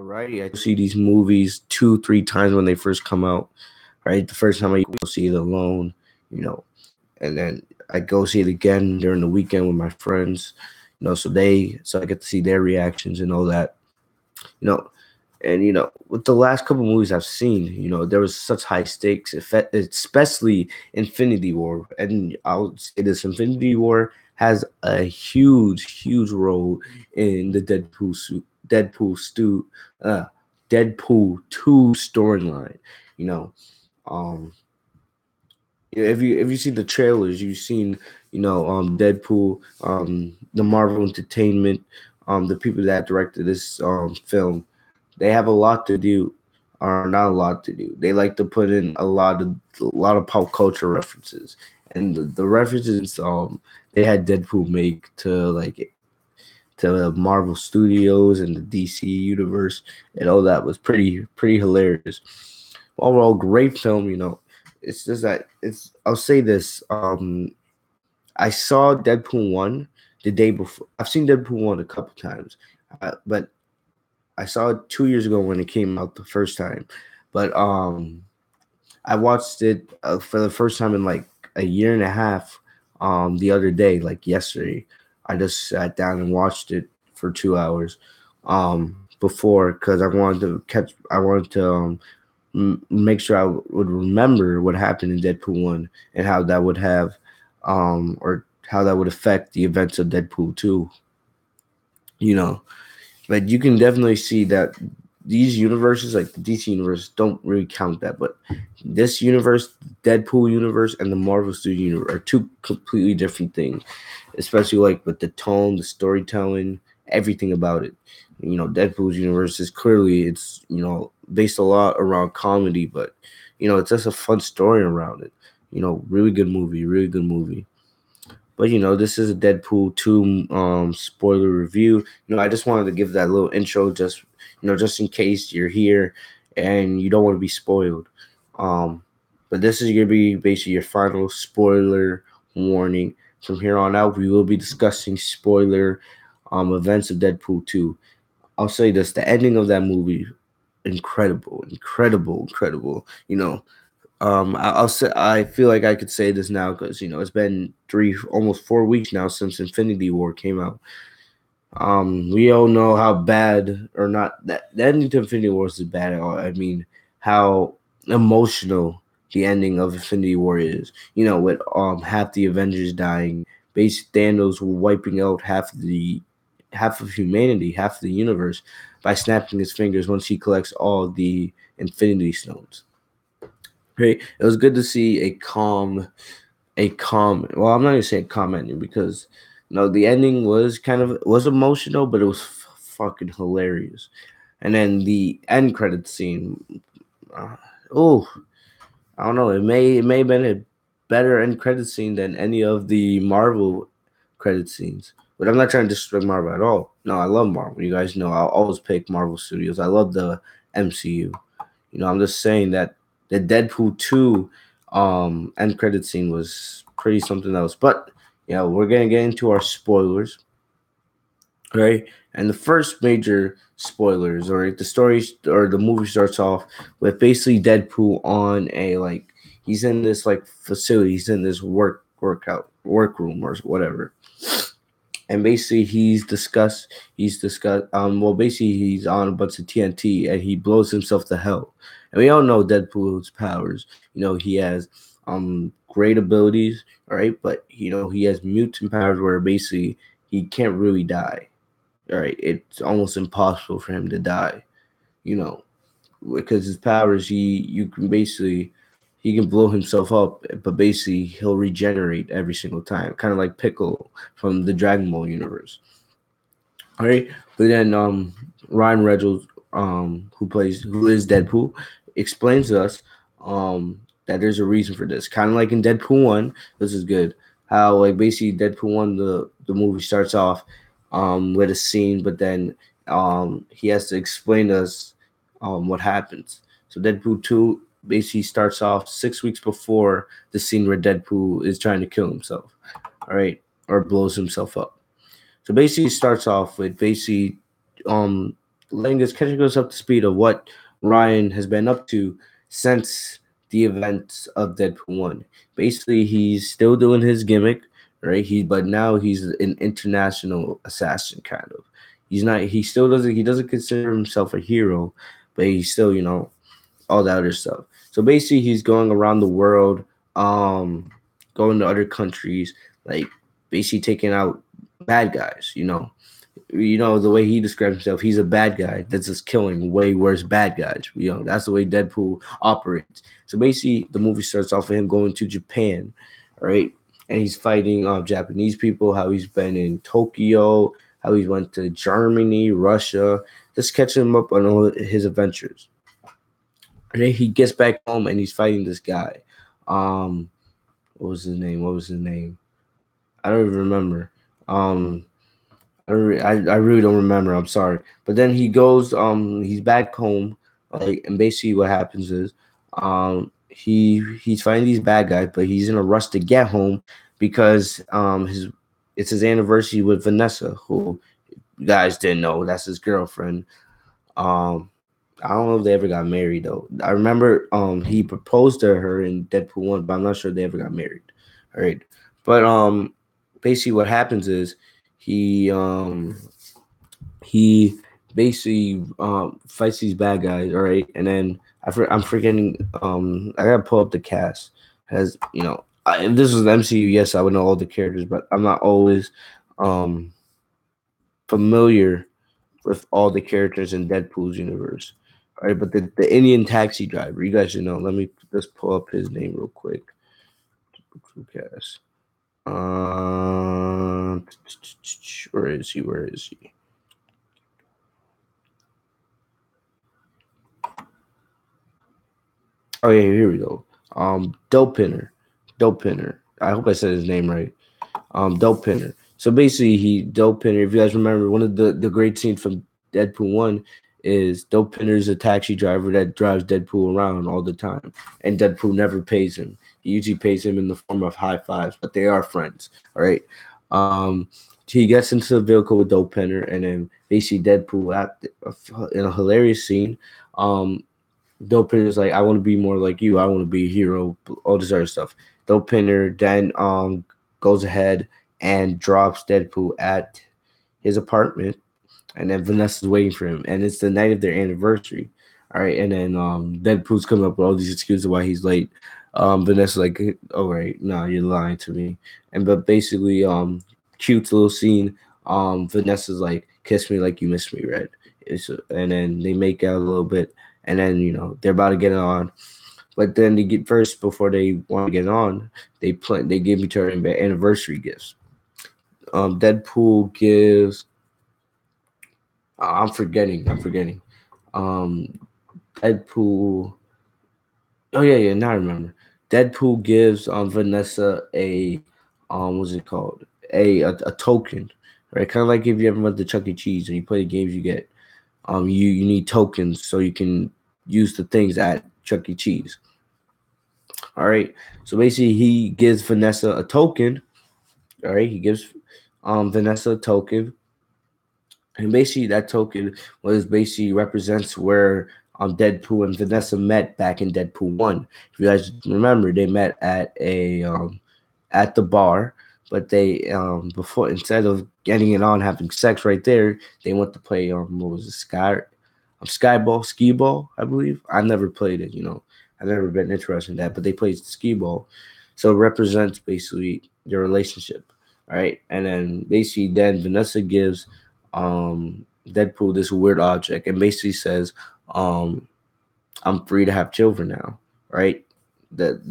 Alrighty, I see these movies 2, 3 times when they first come out. Right, the first time I go see it alone, you know, and then I go see it again during the weekend with my friends, so I get to see their reactions and all that, you know, and with the last couple movies I've seen, there was such high stakes, especially Infinity War, and I'll say this: Infinity War has a huge role in the uh, Deadpool 2 storyline. You know, um, if you see the trailers, you've seen Deadpool, the Marvel Entertainment, the people that directed this film, they have a lot to do, or not a lot to do. They like to put in a lot of pop culture references, and the references they had Deadpool make to Marvel Studios and the DC universe and all that was pretty hilarious. Overall, great film. It's just that I'll say this. I saw Deadpool 1 the day before. I've seen Deadpool 1 a couple times, but I saw it 2 years ago when it came out the first time. But I watched it for the first time in like a year and a half. The other day, like yesterday, I just sat down and watched it for 2 hours. Before because I wanted to make sure I would remember what happened in Deadpool 1 and how that would have or how that would affect the events of Deadpool 2. You know, but you can definitely see that these universes, like the DC universe, don't really count that. But this universe, Deadpool universe, and the Marvel Studio universe are two completely different things, especially like with the tone, the storytelling, everything about it. Deadpool's universe is clearly it's based a lot around comedy, but it's just a fun story around it. Really good movie, really good movie. But this is a Deadpool 2 spoiler review. I just wanted to give that little intro just in case you're here and you don't want to be spoiled. Um but this is gonna be basically your final spoiler warning. From here on out, we will be discussing spoiler events of Deadpool 2. I'll say this: the ending of that movie, incredible, incredible, incredible. I'll say I feel like I could say this now because it's been almost 4 weeks now since Infinity War came out. We all know how bad or not that the ending to Infinity War is bad at all. I mean, how emotional the ending of Infinity War is. With half the Avengers dying, base Thanos wiping out half of humanity, half of the universe by snapping his fingers once he collects all the Infinity Stones. Right? It was good to see a calm. Well, I'm not gonna say a calm ending because the ending was emotional, but it was fucking hilarious. And then the end credit scene. Uh, oh, I don't know. It may have been a better end credit scene than any of the Marvel credit scenes. But I'm not trying to disrespect Marvel at all. No, I love Marvel. You guys know I'll always pick Marvel Studios. I love the MCU. I'm just saying that the Deadpool 2 end credit scene was pretty something else. But yeah, we're gonna get into our spoilers, right? And the first major spoilers, or the story or the movie starts off with basically Deadpool on a he's in this facility, he's in this workroom or whatever, and basically basically he's on a bunch of TNT and he blows himself to hell. And we all know Deadpool's powers. He has great abilities, all right, but he has mutant powers where basically he can't really die. All right, it's almost impossible for him to die, you know, because his powers he can blow himself up, but basically he'll regenerate every single time, kind of like Piccolo from the Dragon Ball universe. All right, but then Ryan Reynolds, who is Deadpool, explains to us that there's a reason for this. Kind of like in Deadpool 1, this is good. How basically Deadpool 1, the movie starts off with a scene, but then he has to explain to us what happens. So Deadpool 2 basically starts off 6 weeks before the scene where Deadpool is trying to kill himself, all right, or blows himself up. So basically, it starts off with basically um, letting us catching us up to speed of what Ryan has been up to since the events of Deadpool 1. Basically, he's still doing his gimmick, right? But now he's an international assassin kind of. He's not he doesn't consider himself a hero, but he's still, all the other stuff. So basically he's going around the world, going to other countries, like basically taking out bad guys, the way he describes himself, he's a bad guy that's just killing way worse bad guys. That's the way Deadpool operates. So basically, the movie starts off with him going to Japan, right? And he's fighting Japanese people. How he's been in Tokyo, how he went to Germany, Russia, just catching him up on all his adventures. And then he gets back home and he's fighting this guy. What was his name? I don't even remember. I really don't remember. I'm sorry. But then he goes, he's back home, like, and basically what happens is, he's fighting these bad guys, but he's in a rush to get home because it's his anniversary with Vanessa, who you guys didn't know, that's his girlfriend. I don't know if they ever got married though. I remember he proposed to her in Deadpool 1, but I'm not sure they ever got married. All right. But basically what happens is he basically fights these bad guys, all right, and then I'm forgetting. I gotta pull up the cast. As if this was the MCU, yes, I would know all the characters, but I'm not always familiar with all the characters in Deadpool's universe. All right, but the Indian taxi driver, you guys should know. Let me just pull up his name real quick. Cast. Where is he? Oh yeah, here we go. Dope Pinner. I hope I said his name right. Dope Pinner. So basically, Dope Pinner. If you guys remember, one of the great scenes from Deadpool 1 is Dope Pinner's a taxi driver that drives Deadpool around all the time, and Deadpool never pays him. He usually pays him in the form of high fives, but they are friends. All right. He gets into the vehicle with Dope Pinner, and then they see Deadpool in a hilarious scene. Dope Pinner's like, I want to be more like you. I want to be a hero. All this other stuff. Dope Pinner then goes ahead and drops Deadpool at his apartment, and then Vanessa's waiting for him, and it's the night of their anniversary. All right, and then Deadpool's coming up with all these excuses why he's late. Vanessa's like, all right, no, you're lying to me. But basically, cute little scene. Vanessa's like, kiss me like you miss me, right? And then they make out a little bit, and then they're about to get on. But then they get first before they want to get on, they give each other anniversary gifts. Deadpool gives. I'm forgetting. Deadpool. Oh yeah. Now I remember. Deadpool gives Vanessa a what's it called? A token, right? Kind of like if you ever went to Chuck E. Cheese and you play the games, you get you need tokens so you can use the things at Chuck E. Cheese. All right. So basically, he gives Vanessa a token. All right. He gives Vanessa a token. And basically, that token represents where Deadpool and Vanessa met back in Deadpool 1. If you guys remember, they met at at the bar, but they before, instead of getting it on, having sex right there, they went to play what was it, skee ball, I believe. I never played it, I've never been interested in that, but they played skee ball, so it represents basically their relationship. All right, and then basically, then Vanessa gives Deadpool this weird object and basically says, I'm free to have children now, right? That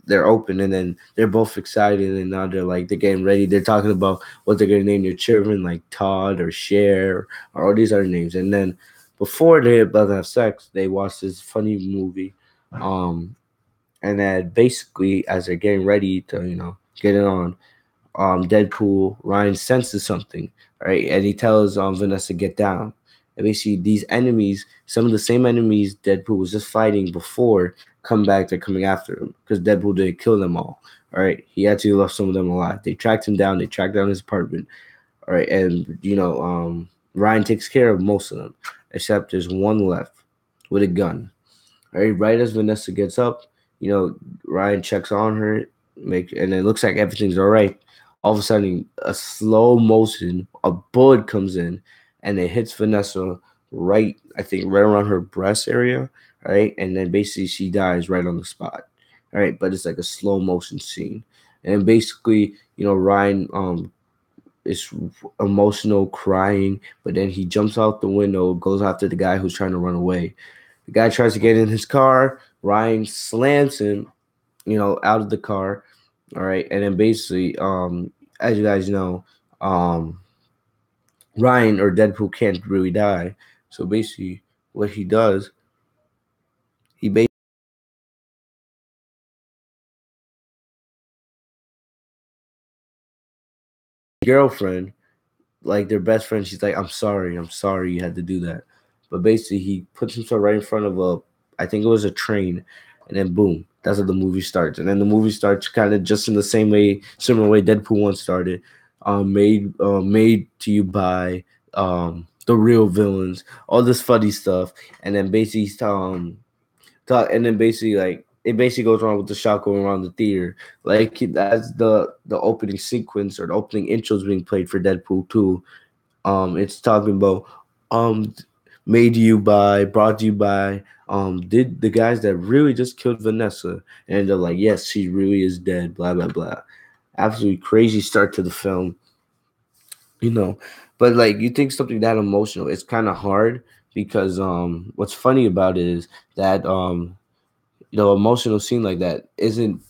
they're open, and then they're both excited, and now they're getting ready. They're talking about what they're gonna name their children, like Todd or Cher or all these other names. And then before they're about to have sex, they watch this funny movie, and then basically as they're getting ready to get it on, Deadpool, Ryan senses something, right? And he tells Vanessa get down. And basically these enemies, some of the same enemies Deadpool was just fighting before, come back. They're coming after him because Deadpool didn't kill them all. All right. He actually left some of them alive. They tracked him down. They tracked down his apartment. All right. And Ryan takes care of most of them, except there's one left with a gun. Right as Vanessa gets up, Ryan checks on her, and it looks like everything's all right. All of a sudden, a slow motion, a bullet comes in, and it hits Vanessa right, I think, right around her breast area, right, and then basically she dies right on the spot, all right. But it's like a slow motion scene, and basically, Ryan is emotional, crying, but then he jumps out the window, goes after the guy who's trying to run away. The guy tries to get in his car. Ryan slams him, out of the car. All right. And then basically, as you guys know, um, Ryan or Deadpool can't really die. So basically, what he does, he basically girlfriend, like their best friend, she's like, I'm sorry you had to do that. But basically, he puts himself right in front of I think it was a train, and then boom, that's how the movie starts. And then the movie starts kind of just in the similar way Deadpool 1 started, made to you by the real villains, all this funny stuff, and then basically and then basically like it basically goes around with the shot going around the theater. Like as the opening sequence or the opening intro is being played for Deadpool 2, it's talking about um brought to you by did the guys that really just killed Vanessa, and they're like, yes, she really is dead, blah blah blah. Absolutely crazy start to the film, you know. But like you think something that emotional, it's kind of hard because what's funny about it is that emotional scene like that isn't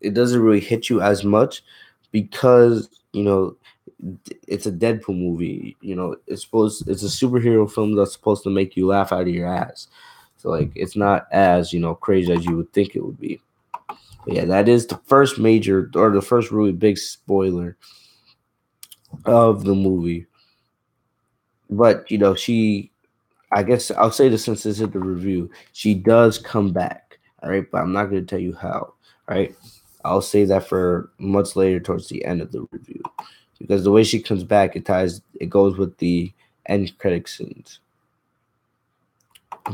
it doesn't really hit you as much because it's a Deadpool movie. It's a superhero film that's supposed to make you laugh out of your ass. So like it's not as crazy as you would think it would be. But yeah, that is the first major or the first really big spoiler of the movie. But I guess I'll say this since this is the review. She does come back, all right, but I'm not going to tell you how, all right? I'll say that for much later towards the end of the review because the way she comes back, it goes with the end credit scenes.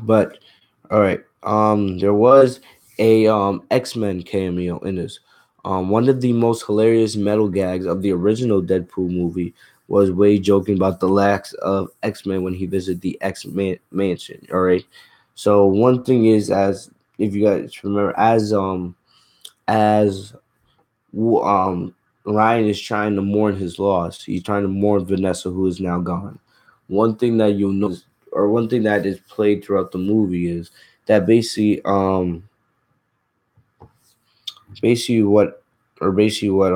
But all right, there was a X-Men cameo in this. One of the most hilarious metal gags of the original Deadpool movie was Wade joking about the lack of X-Men when he visited the X-Men mansion. All right, so one thing is, as if you guys remember, as Ryan is trying to mourn his loss, he's trying to mourn Vanessa, who is now gone. One thing that you'll notice, or one thing that is played throughout the movie, is that basically what, or basically what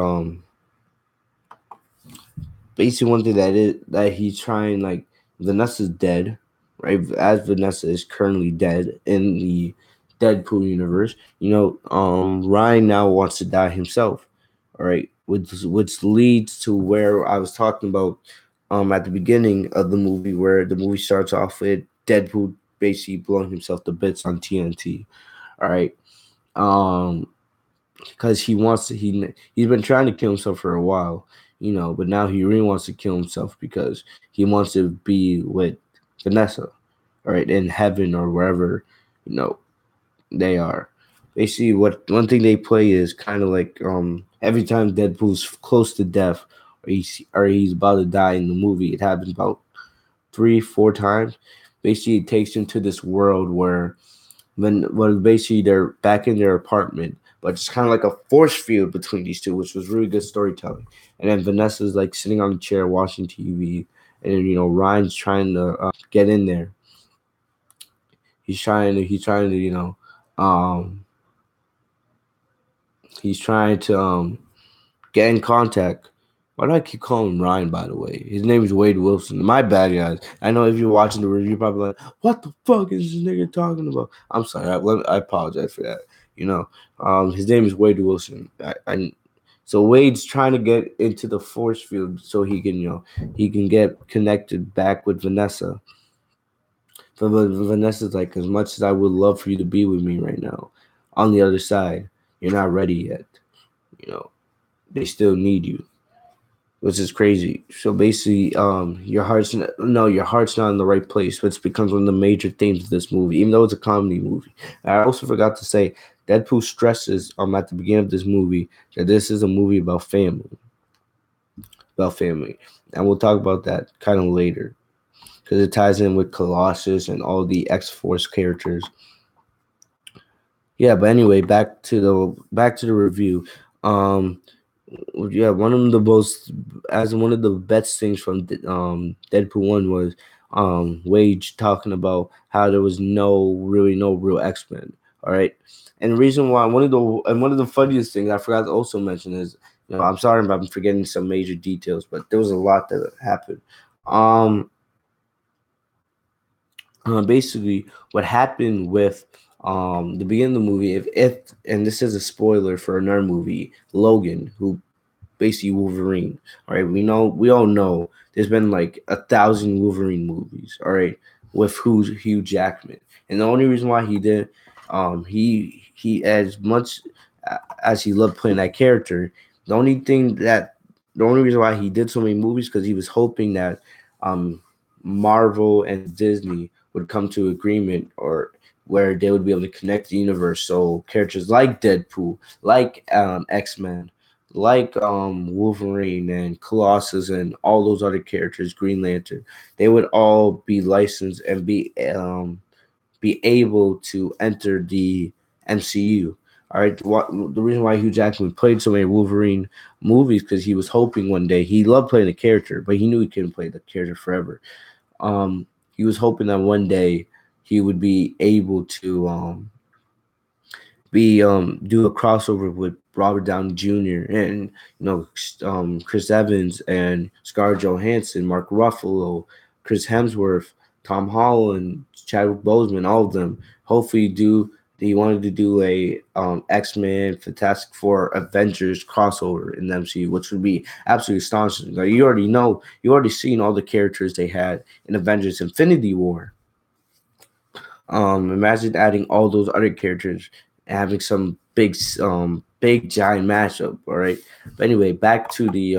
basically one thing that he's trying, like, Vanessa's dead, right? As Vanessa is currently dead in the Deadpool universe, Ryan now wants to die himself, all right, which leads to where I was talking about at the beginning of the movie, where the movie starts off with Deadpool basically blowing himself to bits on TNT, all right, because he's been trying to kill himself for a while, but now he really wants to kill himself because he wants to be with Vanessa, all right, in heaven or wherever, you know, they are. Basically, what one thing they play is kind of like every time Deadpool's close to death or he's about to die in the movie, it happens about 3-4 times. Basically, it takes him to this world where basically they're back in their apartment, but it's kind of like a force field between these two, which was really good storytelling. And then Vanessa's like sitting on the chair watching TV, and then Ryan's trying to get in there. Um he's trying to get in contact. Why do I keep calling him Ryan, by the way? His name is Wade Wilson. My bad, guys. I know if you're watching the review, you're probably like, what the fuck is this nigga talking about? I'm sorry. I apologize for that. His name is Wade Wilson. So Wade's trying to get into the force field so he can get connected back with Vanessa. But Vanessa's like, as much as I would love for you to be with me right now, on the other side, you're not ready yet. They still need you. which is crazy. So basically, your heart's not in the right place, which becomes one of the major themes of this movie, even though it's a comedy movie. I also forgot to say, Deadpool stresses at the beginning of this movie that this is a movie about family, and we'll talk about that kind of later because it ties in with Colossus and all the X Force characters. Yeah, but anyway, back to the review. Um, yeah, one of the best things from Deadpool 1 was Wage talking about how there was no real X-Men. All right, and the reason why one of the funniest things I forgot to also mention is, I'm sorry if I'm forgetting some major details, but there was a lot that happened. Um, Basically, what happened with the beginning of the movie, if and this is a spoiler for another movie, Logan, who basically Wolverine. All right, we all know there's been like 1,000 Wolverine movies. All right, with Hugh Jackman, and the only reason why he did, he as much as he loved playing that character, the only reason why he did so many movies because he was hoping that um Marvel and Disney would come to agreement or where they would be able to connect the universe so characters like Deadpool, like X-Men, like Wolverine and Colossus and all those other characters, Green Lantern, they would all be licensed and be able to enter the MCU. All right, the reason why Hugh Jackman played so many Wolverine movies because he was hoping one day he loved playing the character, but he knew he couldn't play the character forever. He was hoping that one day he would be able to be do a crossover with Robert Downey Jr. and Chris Evans and Scarlett Johansson, Mark Ruffalo, Chris Hemsworth, Tom Holland, Chadwick Boseman, all of them. Hopefully, he wanted to do a X-Men, Fantastic Four, Avengers crossover in the MCU, which would be absolutely astonishing. Like you already seen all the characters they had in Avengers Infinity War. Imagine adding all those other characters and having some big giant matchup. All right. But anyway, back to the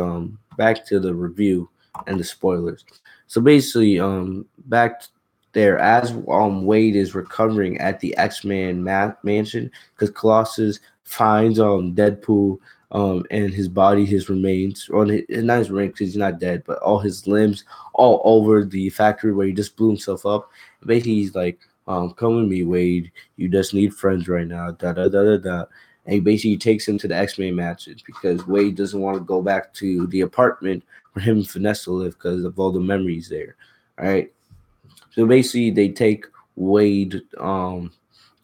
review and the spoilers. So basically, back there as Wade is recovering at the X-Men mansion because Colossus finds Deadpool and his body, his remains, or not his remains because he's not dead, but all his limbs all over the factory where he just blew himself up. Basically, he's like, come with me, Wade. You just need friends right now. Da da da da da. And he basically takes him to the X-Men matches because Wade doesn't want to go back to the apartment where him and Vanessa live because of all the memories there. All right. So basically, they take Wade to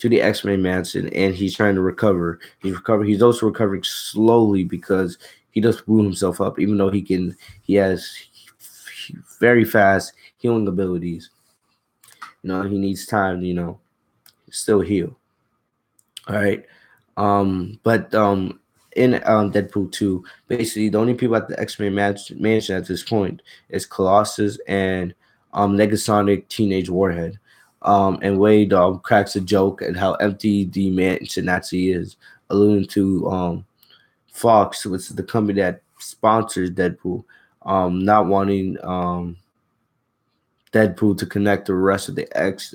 the X-Men mansion, and he's trying to recover. He's also recovering slowly because he just blew himself up, even though he has very fast healing abilities. He needs time to, still heal. All right. But in Deadpool 2, basically the only people at the X-Men mansion at this point is Colossus and Negasonic Teenage Warhead. And Wade cracks a joke at how empty the mansion actually is, alluding to Fox, which is the company that sponsors Deadpool, not wanting Deadpool to connect the rest of the X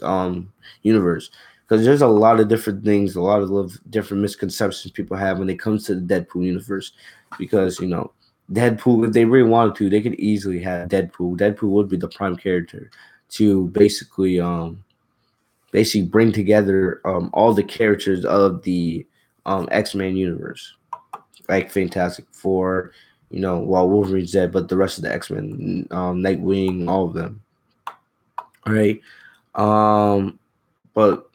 universe because there's a lot of different things, a lot of different misconceptions people have when it comes to the Deadpool universe. Because Deadpool, if they really wanted to, they could easily have Deadpool. Deadpool would be the prime character to basically bring together all the characters of the X-Men universe, like Fantastic Four, while Wolverine's dead, but the rest of the X-Men, Nightwing, all of them. All right. Um, but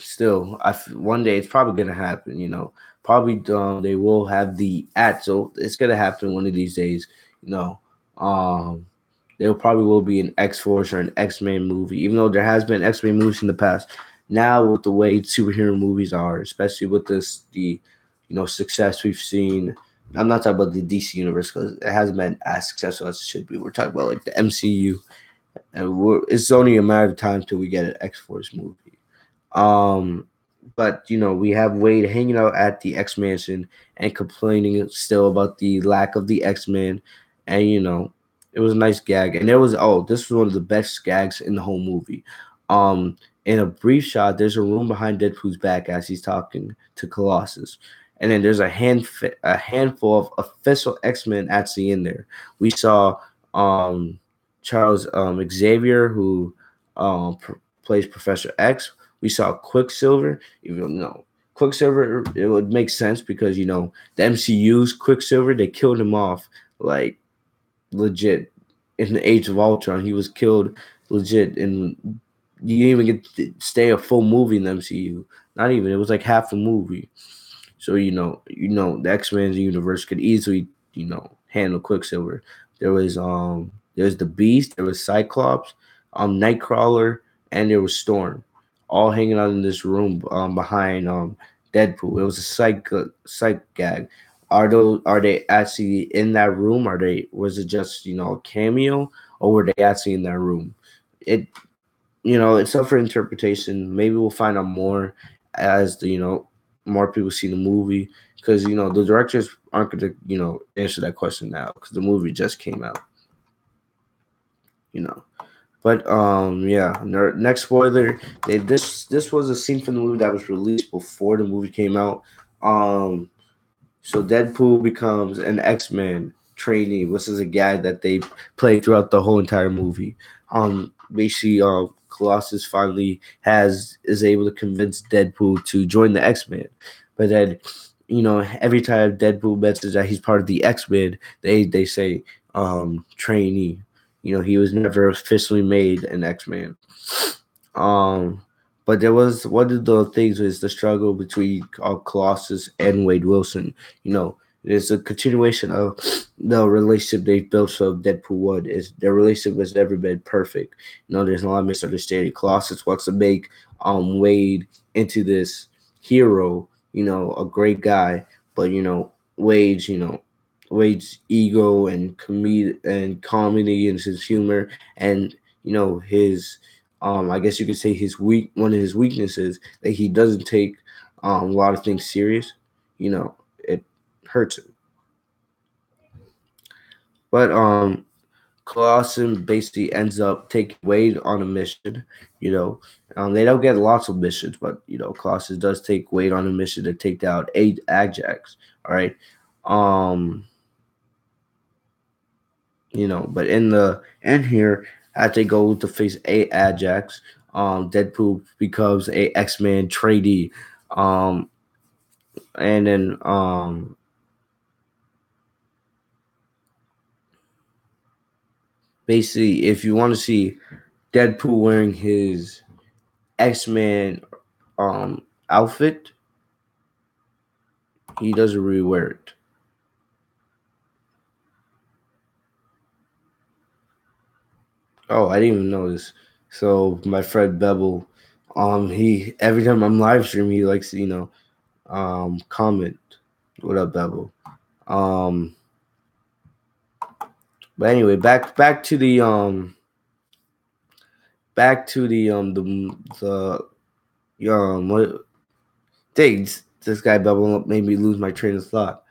still, one day it's probably gonna happen. Probably they will have the act, so it's gonna happen one of these days. Um, there probably will be an X Force or an X-Men movie, even though there has been X-Men movies in the past. Now, with the way superhero movies are, especially with the success we've seen. I'm not talking about the DC universe because it hasn't been as successful as it should be. We're talking about like the MCU, and it's only a matter of time till we get an X Force movie. Um, but we have Wade hanging out at the X Mansion and complaining still about the lack of the X Men, and it was a nice gag. And there was this was one of the best gags in the whole movie. Um, in a brief shot, there's a room behind Deadpool's back as he's talking to Colossus, and then there's a handful of official X Men actually in there. We saw um Charles Xavier, who plays Professor X. We saw Quicksilver, even though Quicksilver, it would make sense because the MCU's Quicksilver, they killed him off like legit in the Age of Ultron. He was killed legit, and you didn't even get to stay a full movie in the MCU. Not even, it was like half a movie. So the X Men's universe could easily handle Quicksilver. There's the Beast, there was Cyclops, Nightcrawler, and there was Storm, all hanging out in this room behind Deadpool. It was a psych gag. Are they actually in that room? Was it just a cameo, or were they actually in that room? It it's up for interpretation. Maybe we'll find out more as more people see the movie, because the directors aren't going to answer that question now because the movie just came out. You know, but yeah. Next spoiler. This was a scene from the movie that was released before the movie came out. Um, so Deadpool becomes an X-Men trainee, which is a guy that they play throughout the whole entire movie. Basically, Colossus finally is able to convince Deadpool to join the X-Men, but then every time Deadpool mentions that he's part of the X-Men, they say trainee. He was never officially made an X-Man. Um, but there was one of the things was the struggle between Colossus and Wade Wilson. It's a continuation of the relationship they built from Deadpool 1. Is their relationship has never been perfect. There's a lot of misunderstanding. Colossus wants to make Wade into this hero, a great guy, but Wade's Wade's ego and comedy and his humor and his I guess you could say one of his weaknesses, that he doesn't take a lot of things serious. It hurts him. But Colossus basically ends up taking Wade on a mission. You know, they don't get lots of missions, but Colossus does take Wade on a mission to take down eight Ajax. All right. Um, but in the end here, as they go to face eight Ajax, Deadpool becomes a X-Men trainee. Um, and then basically, if you want to see Deadpool wearing his X-Men outfit, he doesn't really wear it. Oh, I didn't even know this. So my friend Bevel, he every time I'm live streaming, he likes to, comment. What up, Bevel? Um, but anyway, back to the what things. This guy Bevel made me lose my train of thought.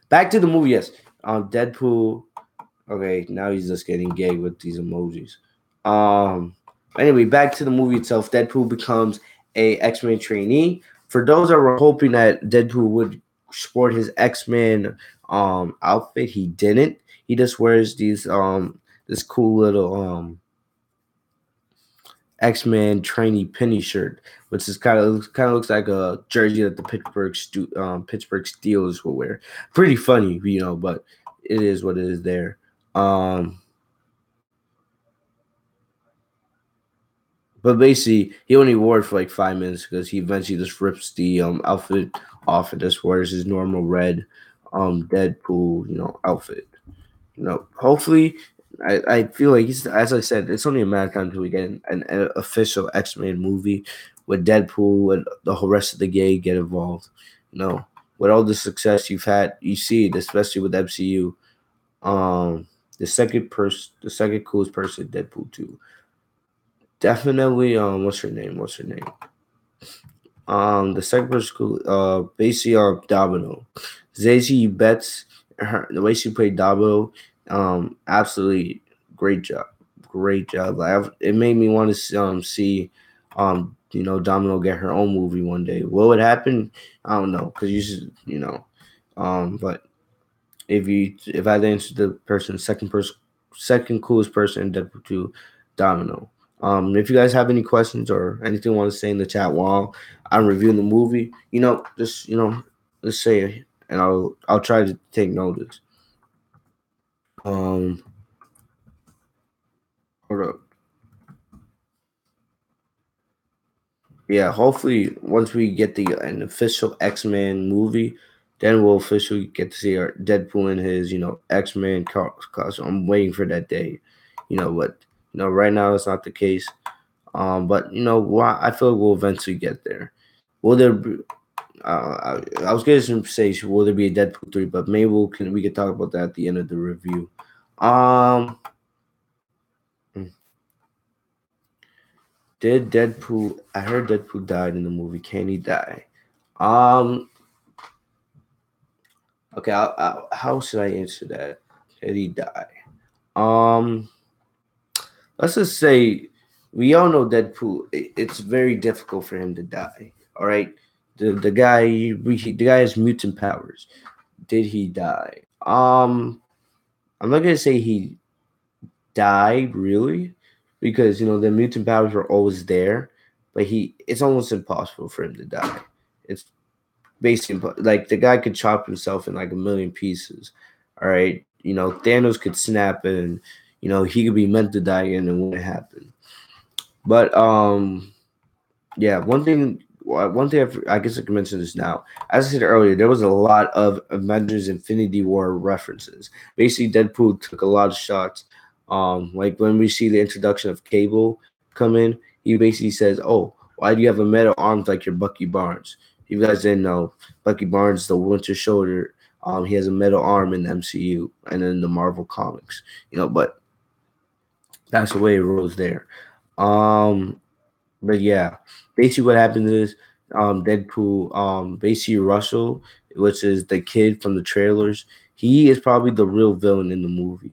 Back to the movie. Yes. Deadpool. Okay, now he's just getting gay with these emojis. Um. Anyway, back to the movie itself. Deadpool becomes a X-Men trainee. For those that were hoping that Deadpool would sport his X-Men outfit, he didn't. He just wears this cool little X-Men trainee penny shirt, which is kind of looks like a jersey that the Pittsburgh Steelers will wear. Pretty funny, but it is what it is there. Um, but basically, he only wore it for like 5 minutes because he eventually just rips the outfit off and just wears his normal red Deadpool outfit. Hopefully, I feel like as I said, it's only a matter of time until we get an official X-Men movie with Deadpool and the whole rest of the gang get involved. With all the success you've had, you see it, especially with MCU. Um, the second coolest person, Deadpool 2. Definitely, what's her name? The second person, basically, Domino. Zazie Betts, the way she played Domino, absolutely great job, great job. It made me want to see, Domino get her own movie one day. Will it happen? I don't know, cause you should, but if I had to answer the second coolest person in Deadpool 2, Domino. If you guys have any questions or anything you want to say in the chat while I'm reviewing the movie, just let's say it, and I'll try to take notice. Um, Hold up. Yeah, hopefully once we get an official X-Men movie, then we'll officially get to see our Deadpool in his X-Men costume. I'm waiting for that day, but right now it's not the case. But I feel like we'll eventually get there. Will there be? I was going to say, will there be a Deadpool 3? But maybe we can talk about that at the end of the review. Um, did Deadpool? I heard Deadpool died in the movie. Can he die? Um, Okay, how should I answer that? Did he die? Um, let's just say we all know Deadpool. It's very difficult for him to die. All right, the guy has mutant powers. Did he die? I'm not gonna say he died really, because the mutant powers were always there, but it's almost impossible for him to die. It's basically like the guy could chop himself in like a million pieces. All right, Thanos could snap and he could be meant to die and it wouldn't happen. But yeah, one thing I guess I can mention this now. As I said earlier, there was a lot of Avengers Infinity War references. Basically, Deadpool took a lot of shots. Like when we see the introduction of Cable come in, he basically says, "Oh, why do you have a metal arms like your Bucky Barnes?" You guys didn't know, Bucky Barnes, the Winter Soldier. He has a metal arm in the MCU and in the Marvel comics. But that's the way it rolls there. Um, but yeah, basically what happens is Deadpool, basically Russell, which is the kid from the trailers, he is probably the real villain in the movie.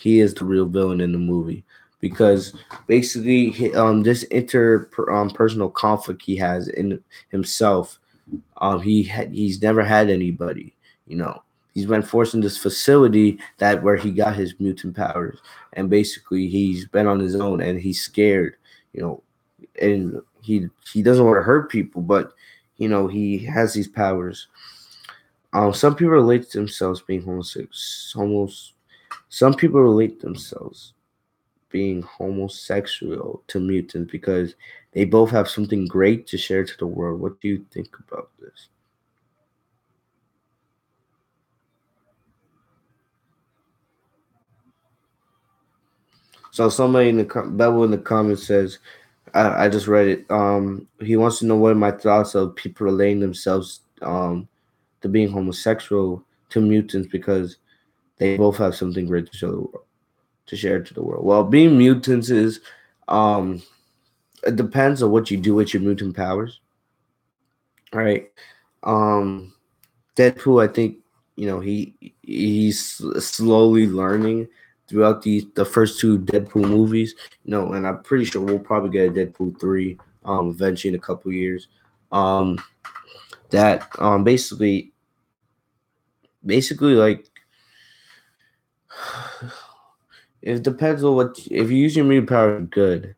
He is the real villain in the movie because basically this personal conflict he has in himself. He's never had anybody, you know. He's been forced in this facility where he got his mutant powers, and basically he's been on his own and he's scared, you know, and he doesn't want to hurt people, but he has these powers. Some people relate to themselves being homosexual. Some people relate themselves being homosexual to mutants because they both have something great to share to the world. What do you think about this? So somebody Bevel in the comments says, I just read it. He wants to know what are my thoughts of people relating themselves to being homosexual to mutants because they both have something great to show the world, to share to the world. Well, being mutants is um it depends on what you do with your mutant powers. All right. Um Deadpool, I think, he's slowly learning throughout the first two Deadpool movies, and I'm pretty sure we'll probably get a Deadpool 3 eventually in a couple years. Um that basically like it depends on what if you use your mutant power good,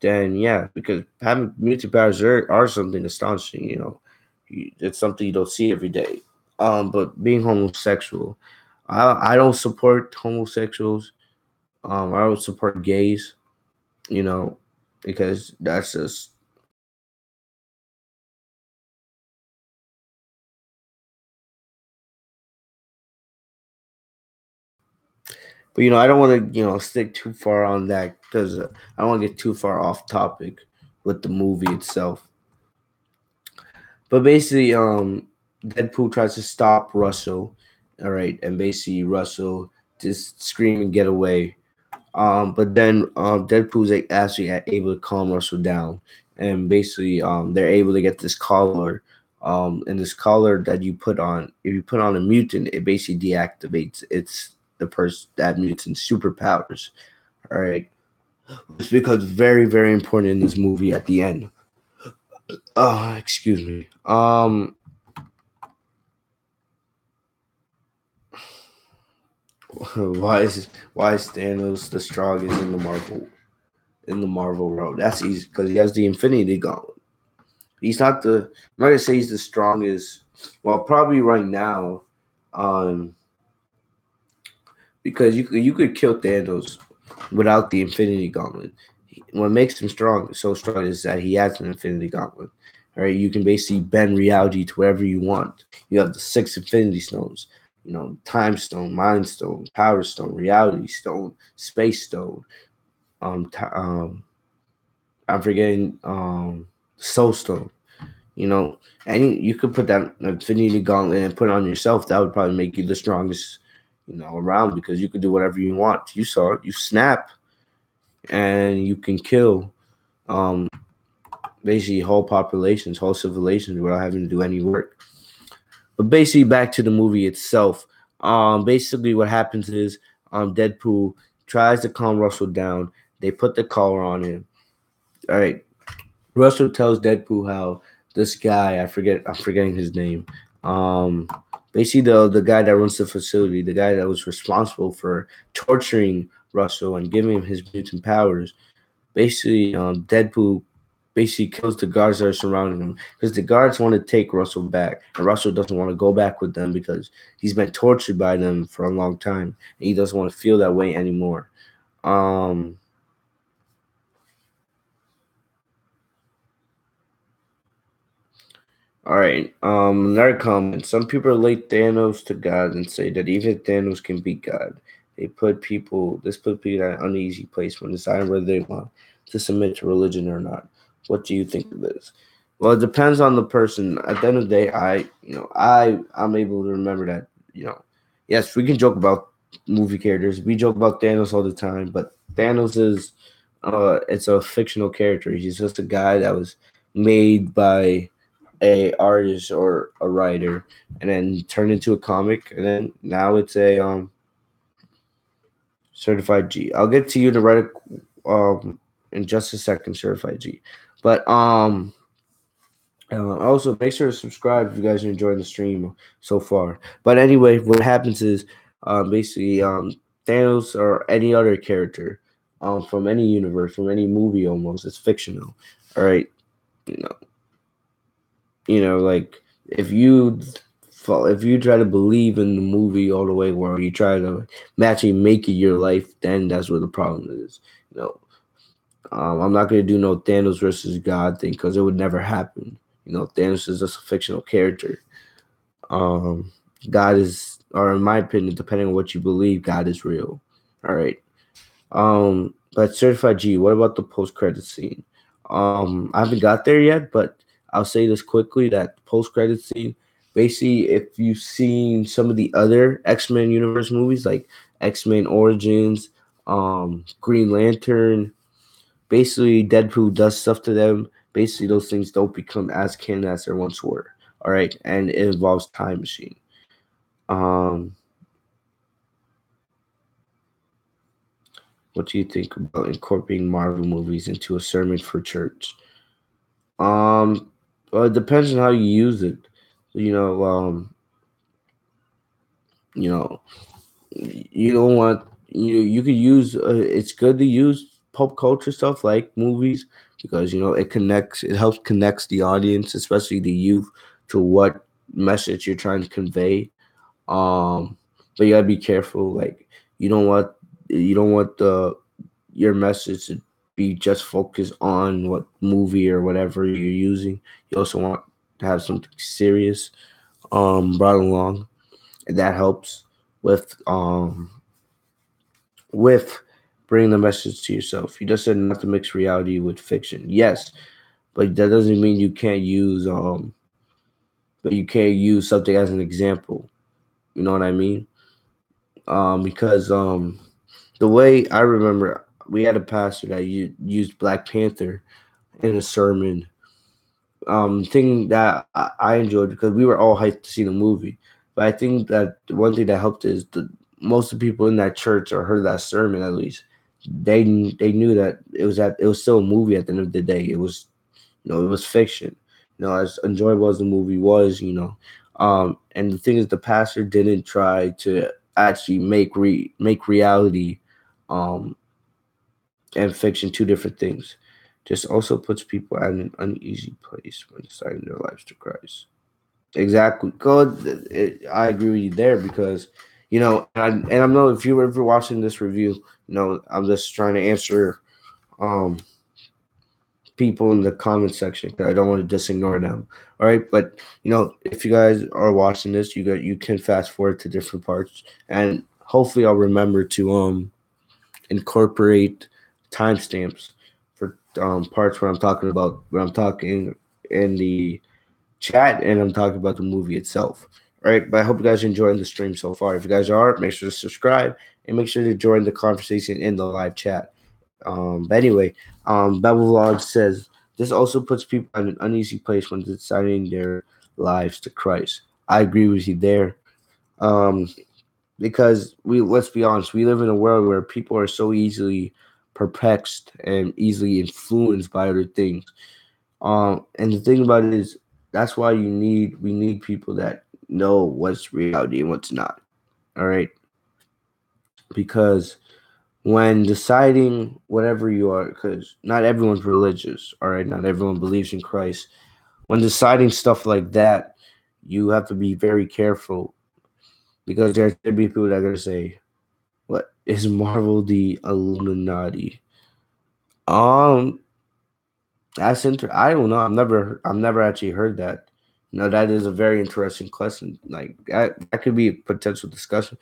then yeah, because having mutant powers are something astonishing, it's something you don't see every day. But being homosexual, I don't support homosexuals. I don't support gays, you know, because that's just. But I don't want to stick too far on that because I don't want to get too far off topic with the movie itself. But basically, Deadpool tries to stop Russell, all right, and basically Russell just scream and get away. But then Deadpool's like actually able to calm Russell down, and basically they're able to get this collar. And this collar that you put on, if you put on a mutant, it basically deactivates the person that mutant's superpowers. All right, it's because very very important in this movie at the end. Oh, excuse me. Why is Thanos the strongest in the Marvel world? That's easy because he has the Infinity Gauntlet. He's not the. I'm not gonna say he's the strongest. Well, probably right now, um, because you could kill Thanos without the Infinity Gauntlet. What makes him so strong is that he has an Infinity Gauntlet. All right, you can basically bend reality to wherever you want. You have the 6 Infinity Stones. Time Stone, Mind Stone, Power Stone, Reality Stone, Space Stone. I'm forgetting Soul Stone. And you could put that Infinity Gauntlet and put it on yourself. That would probably make you the strongest, around because you could do whatever you want. You saw it. You snap, and you can kill, um, basically whole populations, whole civilizations without having to do any work. But basically, back to the movie itself. Basically, what happens is, Deadpool tries to calm Russell down. They put the collar on him. All right, Russell tells Deadpool how this guy, I'm forgetting his name. Um, Basically the guy that runs the facility, the guy that was responsible for torturing Russell and giving him his mutant powers. Basically, Deadpool basically kills the guards that are surrounding him because the guards want to take Russell back, and Russell doesn't want to go back with them because he's been tortured by them for a long time, and he doesn't want to feel that way anymore. Um, All right. Another comment. Some people relate Thanos to God and say that even Thanos can beat God. This put people in an uneasy place when deciding whether they want to submit to religion or not. What do you think of this? Well, it depends on the person. At the end of the day, I'm able to remember that, yes, we can joke about movie characters. We joke about Thanos all the time, but Thanos is it's a fictional character. He's just a guy that was made by a artist or a writer and then turned into a comic, and then now it's a certified G. I'll get to you to write it in just a second, certified G. But also make sure to subscribe if you guys are enjoying the stream so far. But anyway, what happens is basically Thanos or any other character from any universe, from any movie, almost, it's fictional. All right, you know, like if you try to believe in the movie all the way where you try to actually make it your life, then that's where the problem is. I'm not gonna do no Thanos versus God thing because it would never happen. Thanos is just a fictional character. Um, God is, or in my opinion, depending on what you believe, God is real. All right. But certified G, what about the post credit scene? I haven't got there yet, but I'll say this quickly that post credit scene, basically, if you've seen some of the other X-Men universe movies like X-Men Origins, Green Lantern, basically Deadpool does stuff to them. Basically, those things don't become as canon as they once were. All right, and it involves time machine. Um, what do you think about incorporating Marvel movies into a sermon for church? Well, it depends on how you use it. You know, you know, you don't want you could use. It's good to use pop culture stuff like movies because it helps connects the audience, especially the youth, to what message you're trying to convey. Um, but you gotta be careful. Like you don't want the your message to be just focused on what movie or whatever you're using. You also want to have something serious brought along, and that helps with with bringing the message to yourself. You just said not to mix reality with fiction. Yes, but that doesn't mean you can't use something as an example. You know what I mean? Because the way I remember, we had a pastor that used Black Panther in a sermon. Thing that I enjoyed because we were all hyped to see the movie. But I think that one thing that helped is the most of the people in that church or heard that sermon at least they knew that it was still a movie at the end of the day. It was it was fiction. As enjoyable as the movie was, and the thing is, the pastor didn't try to actually make reality, um, and fiction two different things. Just also puts people at an uneasy place when deciding their lives to Christ. Exactly. God, I agree with you there because, and I know if you were ever watching this review, I'm just trying to answer um people in the comment section because I don't want to just ignore them. All right, but if you guys are watching this, you can fast forward to different parts, and hopefully I'll remember to incorporate timestamps for parts where I'm talking about when I'm talking in the chat and I'm talking about the movie itself. All right, but I hope you guys are enjoying the stream so far. If you guys are, make sure to subscribe and make sure to join the conversation in the live chat. But anyway, Bevel Vlog says this also puts people in an uneasy place when deciding their lives to Christ. I agree with you there. Um, because let's be honest, we live in a world where people are so easily perplexed and easily influenced by other things. And the thing about it is that's why we need people that know what's reality and what's not. All right, because when deciding whatever you are, because not everyone's religious, all right, not everyone believes in Christ. When deciding stuff like that, you have to be very careful because there's gonna be people that are gonna say, "What is Marvel the Illuminati?" Um, I don't know. I've never actually heard that. That is a very interesting question. Like that could be a potential discussion.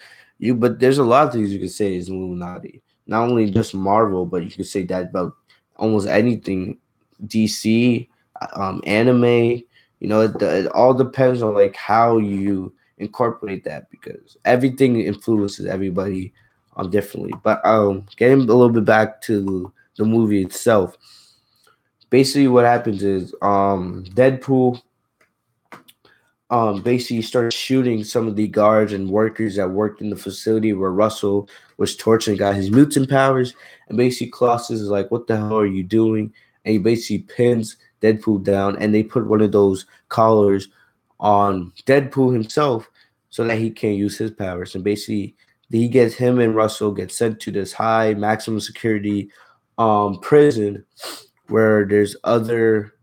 But there's a lot of things you could say is Illuminati. Not only just Marvel, but you could say that about almost anything. DC, anime. It all depends on like how you incorporate that because everything influences everybody differently. But getting a little bit back to the movie itself, basically what happens is Deadpool basically starts shooting some of the guards and workers that worked in the facility where Russell was torturing, got his mutant powers, and basically Colossus is like, "What the hell are you doing?" And he basically pins Deadpool down, and they put one of those collars on Deadpool himself so that he can't use his powers. And basically, him and Russell get sent to this high maximum security prison where there's other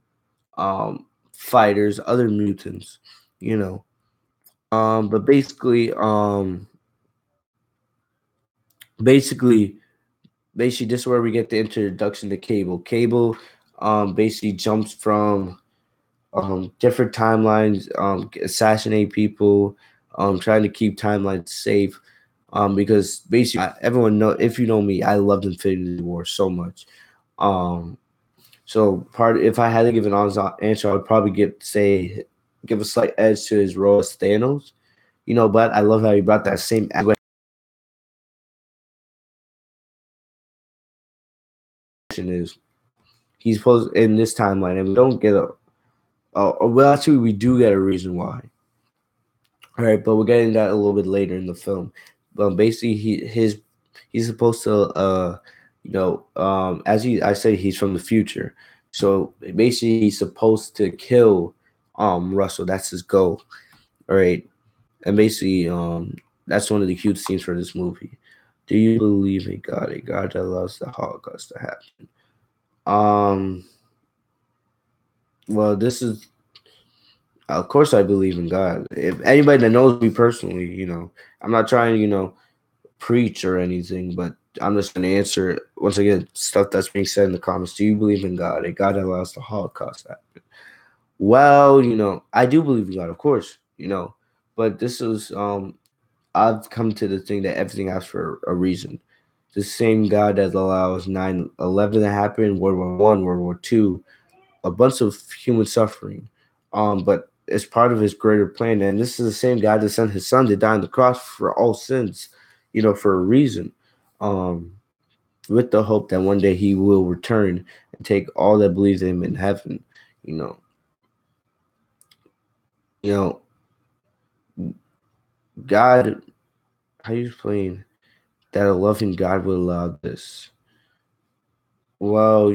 fighters, other mutants, you know. But basically, basically, this is where we get the introduction to Cable. Cable, basically jumps from different timelines, assassinate people, trying to keep timelines safe. Because basically, everyone know if you know me, I loved Infinity War so much. Um, So if I had to give an honest answer, I would probably give a slight edge to his role as Thanos. But I love how he brought that same action is he's supposed in this timeline, and we don't get well, actually we do get a reason why. All right, but we're getting that a little bit later in the film. But basically, he's supposed to as I say, he's from the future. So basically, he's supposed to kill Russell. That's his goal. All right, and basically, that's one of the cute scenes for this movie. Do you believe in God, a God that allows the Holocaust to happen? Um, well, this is of course I believe in God. If anybody that knows me personally, I'm not trying to, preach or anything, but I'm just going to answer once again stuff that's being said in the comments. Do you believe in God, a God that allows the Holocaust to happen? Well, I do believe in God, of course, but this is I've come to the thing that everything has for a reason. The same God that allows 9/11 to happen, World War One, World War Two, a bunch of human suffering, but it's part of His greater plan. And this is the same God that sent His Son to die on the cross for all sins, for a reason. Um, with the hope that one day he will return and take all that believes in him in heaven. You know, you know, God, how you explain that a loving God would allow this? Well,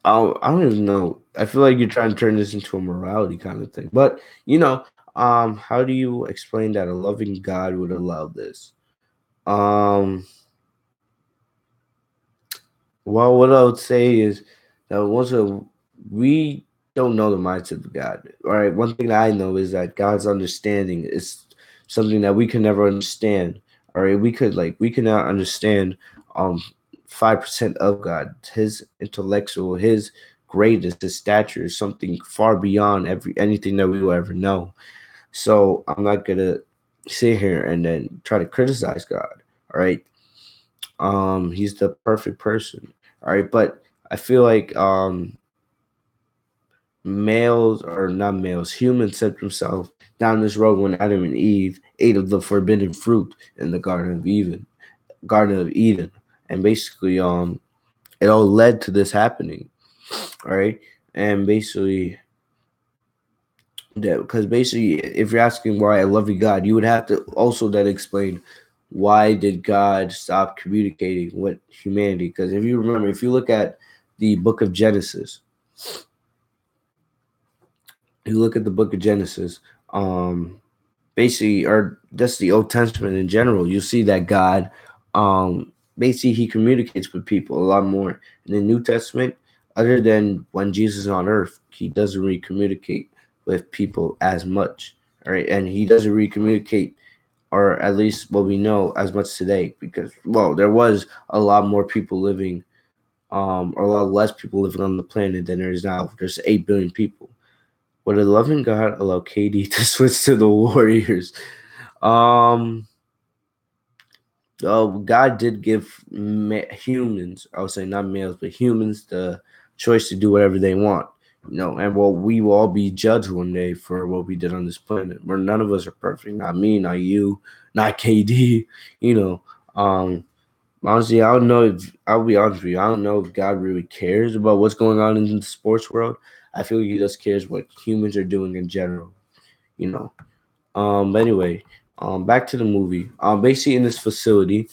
I don't even know. I feel like you're trying to turn this into a morality kind of thing. But how do you explain that a loving God would allow this? Um, well, what I would say is that we don't know the mindset of God. All right. One thing that I know is that God's understanding is something that we can never understand. All right. We cannot understand 5% of God. His intellectual, his greatness, his stature is something far beyond anything that we will ever know. So I'm not gonna sit here and then try to criticize God. All right. He's the perfect person. All right, but I feel like males or not males, humans set themselves down this road when Adam and Eve ate of the forbidden fruit in the Garden of Eden, and basically it all led to this happening. All right, and basically that because basically if you're asking why I love you God, you would have to also then explain why did God stop communicating with humanity? Because if you remember, if you look at the book of Genesis, you look at the book of Genesis, um, basically, or just the Old Testament in general, you see that God, basically, he communicates with people a lot more. In the New Testament, other than when Jesus is on earth, he doesn't really communicate with people as much. All right, and he doesn't really communicate, or at least what we know, as much today, because well, there was a lot more people living, or a lot less people living on the planet than there is now. There's 8 billion people. Would a loving God allow KD to switch to the Warriors? Um, God did give humans, I would say not males, but humans, the choice to do whatever they want. And well, we will all be judged one day for what we did on this planet. Where none of us are perfect. Not me, not you, not KD. You know, um, honestly, I don't know if I'll be honest with you. I don't know if God really cares about what's going on in the sports world. I feel he just cares what humans are doing in general. You know. But anyway, back to the movie. Basically in this facility,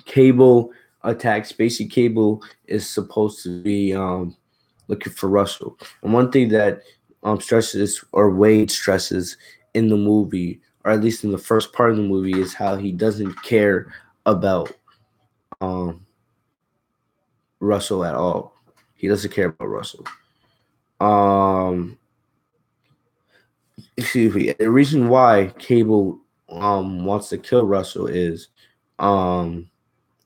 Cable attacks. Basically, Cable is supposed to be looking for Russell. And one thing that stresses or Wade stresses in the movie, or at least in the first part of the movie, is how he doesn't care about um Russell at all. He doesn't care about Russell. Um, excuse me. The reason why Cable wants to kill Russell is um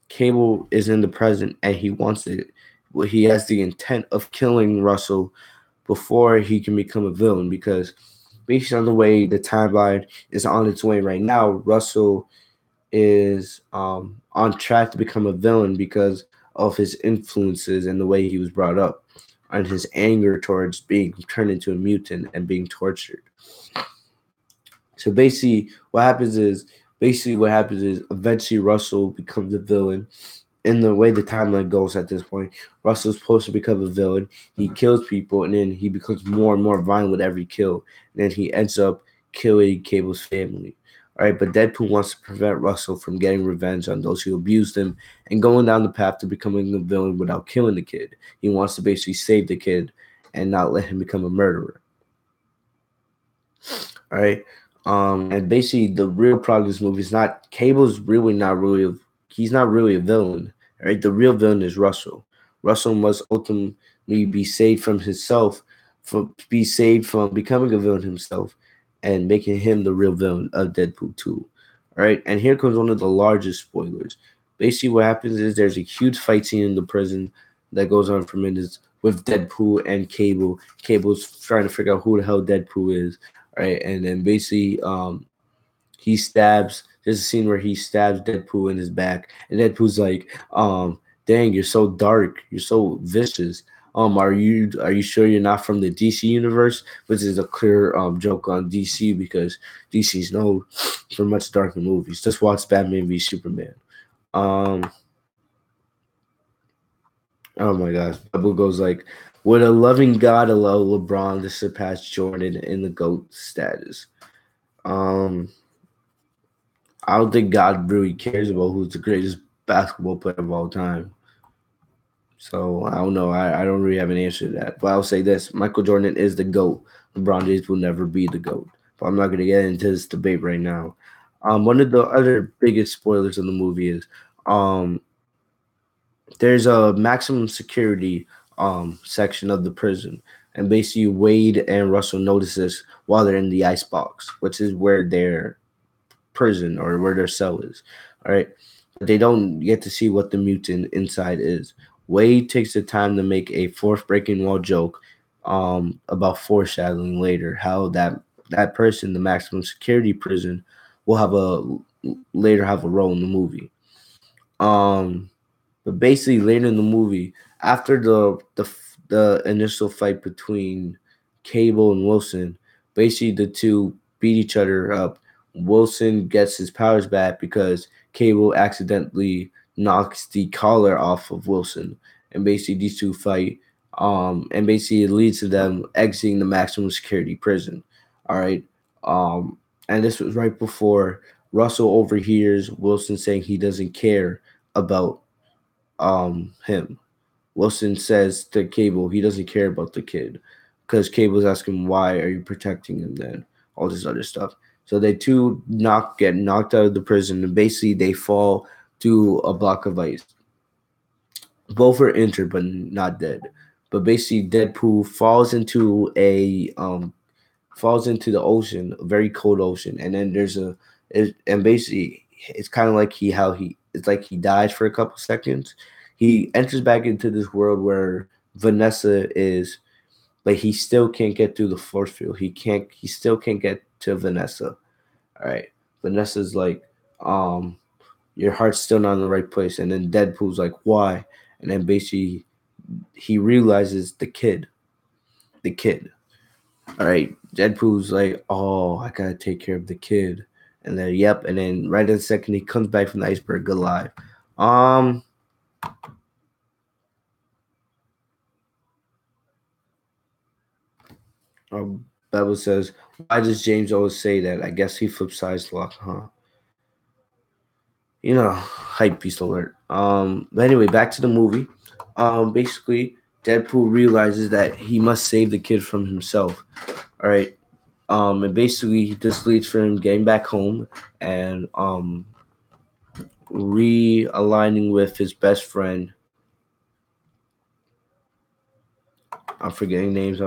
Cable is in the present and he wants to. Well, he has the intent of killing Russell before he can become a villain because based on the way the timeline is on its way right now, Russell is on track to become a villain because of his influences and the way he was brought up and his anger towards being turned into a mutant and being tortured. So basically what happens is eventually Russell becomes a villain. In the way the timeline goes at this point, Russell's supposed to become a villain. He kills people, and then he becomes more and more violent with every kill. And then he ends up killing Cable's family. All right, but Deadpool wants to prevent Russell from getting revenge on those who abused him and going down the path to becoming a villain without killing the kid. He wants to basically save the kid and not let him become a murderer. All right. And basically the real problem of this movie is not Cable's really not really he's not really a villain. All right. The real villain is Russell. Russell must ultimately be saved from himself, be saved from becoming a villain himself and making him the real villain of Deadpool 2. All right. And here comes one of the largest spoilers. Basically, what happens is there's a huge fight scene in the prison that goes on for minutes with Deadpool and Cable. Cable's trying to figure out who the hell Deadpool is, right? And then basically, he stabs. There's a scene where he stabs Deadpool in his back, and Deadpool's like, "Dang, you're so dark. You're so vicious. Are you sure you're not from the DC universe?" Which is a clear joke on DC because DC's known for much darker movies. Just watch Batman v Superman. Um, oh my gosh, Bible goes like, "Would a loving God allow LeBron to surpass Jordan in the GOAT status?" Um, I don't think God really cares about who's the greatest basketball player of all time. So I don't know. I don't really have an answer to that. But I'll say this: Michael Jordan is the GOAT. LeBron James will never be the GOAT. But I'm not going to get into this debate right now. One of the other biggest spoilers of the movie is um, there's a maximum security section of the prison, and basically Wade and Russell notice this while they're in the ice box, which is where their prison or where their cell is. All right. But they don't get to see what the mutant inside is. Wade takes the time to make a fourth breaking wall joke about foreshadowing later how that person, the maximum security prison, will have a later have a role in the movie. Um but basically, later in the movie, after the initial fight between Cable and Wilson, basically the two beat each other up. Wilson gets his powers back because Cable accidentally knocks the collar off of Wilson, and basically these two fight. And basically it leads to them exiting the maximum security prison. All right. And this was right before Russell overhears Wilson saying he doesn't care about him. Wilson says to Cable he doesn't care about the kid because Cable's asking why are you protecting him then? All this other stuff. So they two get knocked out of the prison and basically they fall to a block of ice. Both are injured but not dead. But basically Deadpool falls into the ocean, a very cold ocean, and then and basically it's kind of like it's like he dies for a couple seconds. He enters back into this world where Vanessa is, but he still can't get through the force field. He still can't get to Vanessa. All right, Vanessa's like, your heart's still not in the right place, and then Deadpool's like, why? And then basically he realizes the kid. All right, Deadpool's like, oh, I gotta take care of the kid, and then yep, and then right in a second he comes back from the iceberg alive. Um, Bevel says, why does James always say that? I guess he flips sides a lot, huh? Hype beast alert. But anyway, back to the movie. Basically, Deadpool realizes that he must save the kid from himself. All right. And basically this leads for him getting back home and realigning with his best friend. I'm forgetting names.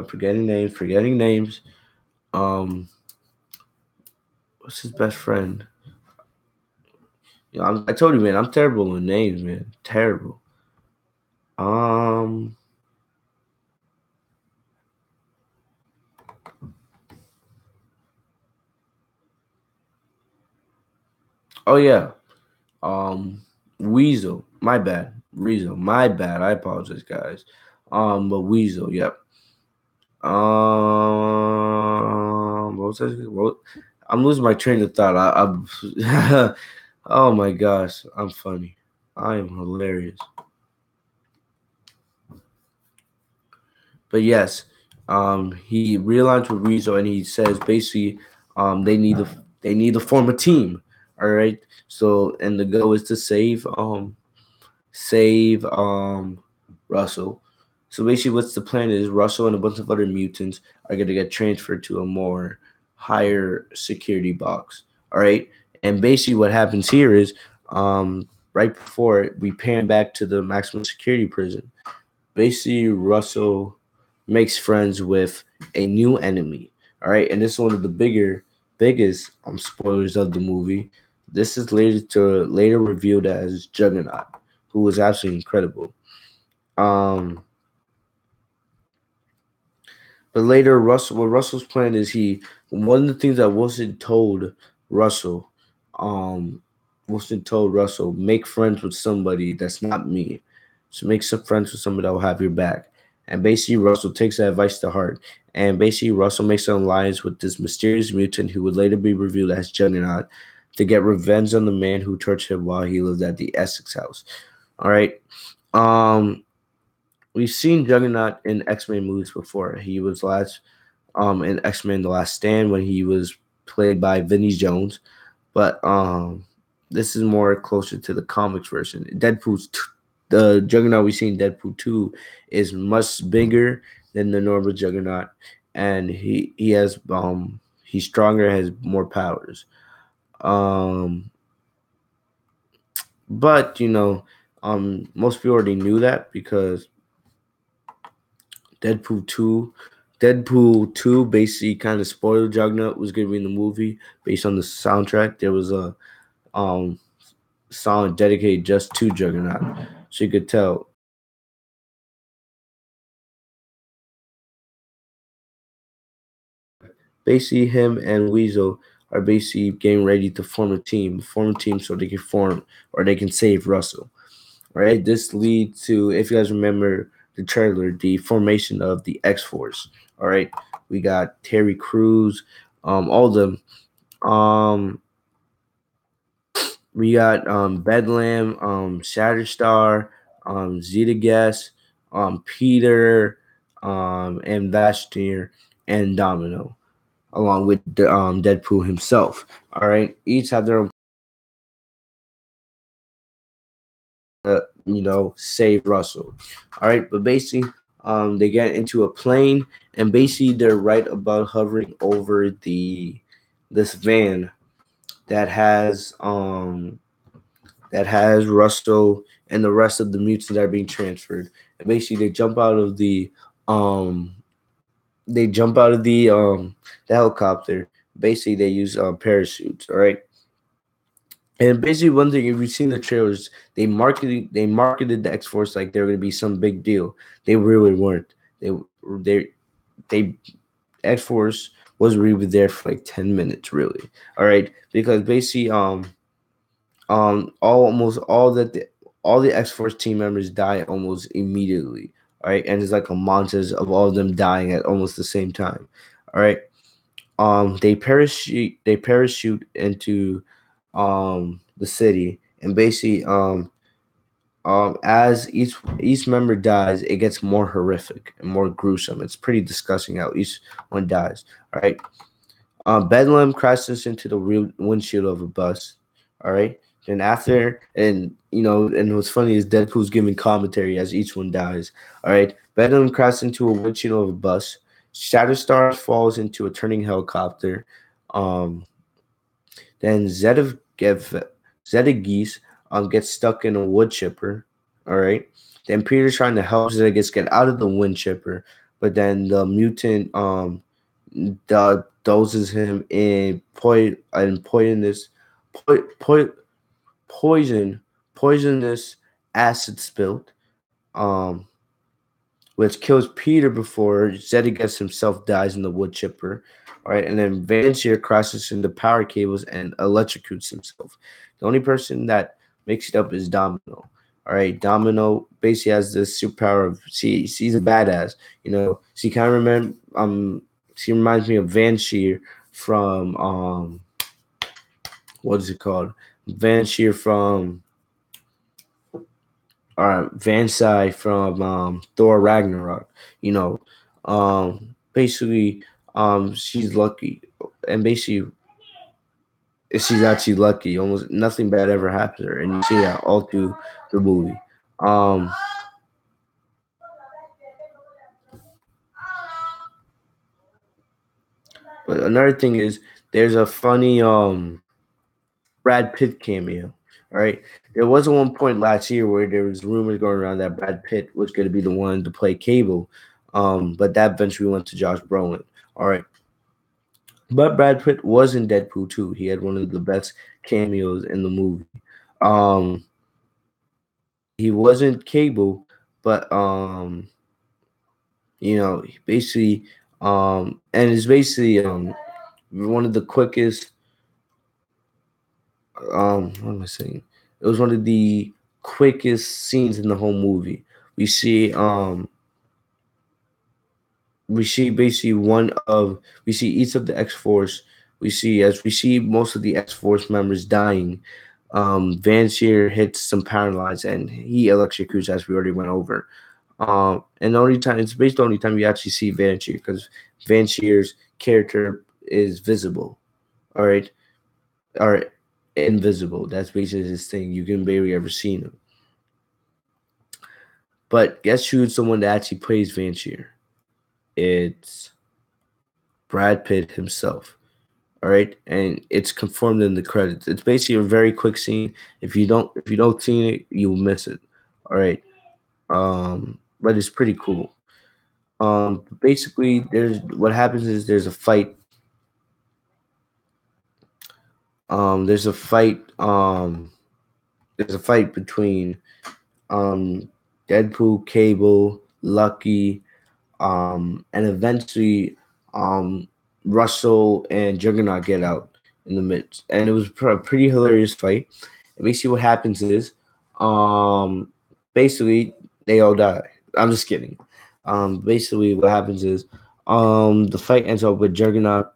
What's his best friend? I told you, man, I'm terrible with names, man. Terrible. Um. Oh yeah. Weasel. My bad. Weasel. My bad. I apologize, guys. But Weasel. Yep. What was that? I'm losing my train of thought. I'm. Oh my gosh, I'm funny. I am hilarious. But yes, he realigns with Rizzo and he says basically, they need to form a team. All right. So and the goal is to save Russell. So basically, what's the plan is Russell and a bunch of other mutants are going to get transferred to a more higher security box. All right. And basically, what happens here is right before we pan back to the maximum security prison, basically Russell makes friends with a new enemy. All right, and this is one of the biggest spoilers of the movie. This is later revealed as Juggernaut, who was absolutely incredible. Um, but later, Russell's plan is one of the things that Russell, um, Wilson told Russell, make friends with somebody that's not me. So make some friends with somebody that will have your back. And basically, Russell takes that advice to heart. And basically, Russell makes an alliance with this mysterious mutant who would later be revealed as Juggernaut to get revenge on the man who tortured him while he lived at the Essex house. All right. Um, we've seen Juggernaut in X-Men movies before. He was last in X-Men: The Last Stand when he was played by Vinnie Jones, but this is more closer to the comics version. The Juggernaut we see in Deadpool 2 is much bigger than the normal Juggernaut, and he's stronger, has more powers. Um, but most people already knew that because Deadpool 2 Deadpool 2 basically kind of spoiled Juggernaut was going to be in the movie based on the soundtrack. There was a um song dedicated just to Juggernaut. So you could tell basically him and Weasel are basically getting ready to form a team so they can form or they can save Russell. Right? This leads to, if you guys remember the trailer, the formation of the X Force. All right. We got Terry Crews, all of them. Um We got Bedlam, Shatterstar, Zeta Guest, Peter, and Vashtir, and Domino, along with Deadpool himself. All right, each have their own, save Russell. All right, but basically, they get into a plane, and basically they're right about hovering over this van that has Russell and the rest of the mutants that are being transferred. And basically, um, they jump out of the helicopter. Basically, they use parachutes. All right. And basically, one thing if you've seen the trailers, they marketed the X Force like they're going to be some big deal. They really weren't. They they X Force was really there for like 10 minutes, really. All right, because basically almost all the X Force team members die almost immediately. All right, and it's like a montage of all of them dying at almost the same time. All right, they parachute into the city, and basically as each member dies, it gets more horrific and more gruesome. It's pretty disgusting how each one dies. All right, Bedlam crashes into the real windshield of a bus. All right. And after, and what's funny is Deadpool's giving commentary as each one dies. All right. Bedlam crashes into a windshield of a bus. Shatterstar falls into a turning helicopter. Um, then Zedegeese gets stuck in a wood chipper. All right. Then Peter's trying to help Zedegeese get out of the wind chipper, but then the mutant doses him in poisonous po- po- poison poisonous acid spilled, um, which kills Peter before Zedegeist himself dies in the wood chipper. All right, and then Vansir crashes into power cables and electrocutes himself. The only person that makes it up is Domino. All right, Domino basically has this superpower of she's a badass. She kind of she reminds me of Vansir from what is it called? Vansir from Vansai from Thor Ragnarok. Basically, she's lucky, and basically, she's actually lucky. Almost nothing bad ever happens to her, and you see that all through the movie. Um, but another thing is, there's a funny Brad Pitt cameo. All right, there was at one point last year where there was rumors going around that Brad Pitt was going to be the one to play Cable, but that eventually went to Josh Brolin. All right, but Brad Pitt was in Deadpool too. He had one of the best cameos in the movie. Um, he wasn't Cable, but basically, and it's basically one of the quickest. What am I saying? It was one of the quickest scenes in the whole movie. We see we see basically we see each of the X Force we see most of the X-Force members dying. Vancier hits some power lines and he electrocutes, as we already went over. And the only time it's based on the only time you actually see Vancier, because Vancier's character is visible. All right, or invisible. That's basically his thing. You can barely ever see him. But guess who's the one that actually plays Vancier? It's Brad Pitt himself. All right, and it's confirmed in the credits. It's basically a very quick scene. If you don't see it, you'll miss it. All right, but it's pretty cool. Basically, there's what happens is Um, there's a fight. There's a fight between um Deadpool, Cable, Lucky, and eventually um, Russell and Juggernaut get out in the midst, and it was a pretty hilarious fight. And basically, what happens is, um, basically they all die. I'm just kidding. Basically, what happens is, the fight ends up with Juggernaut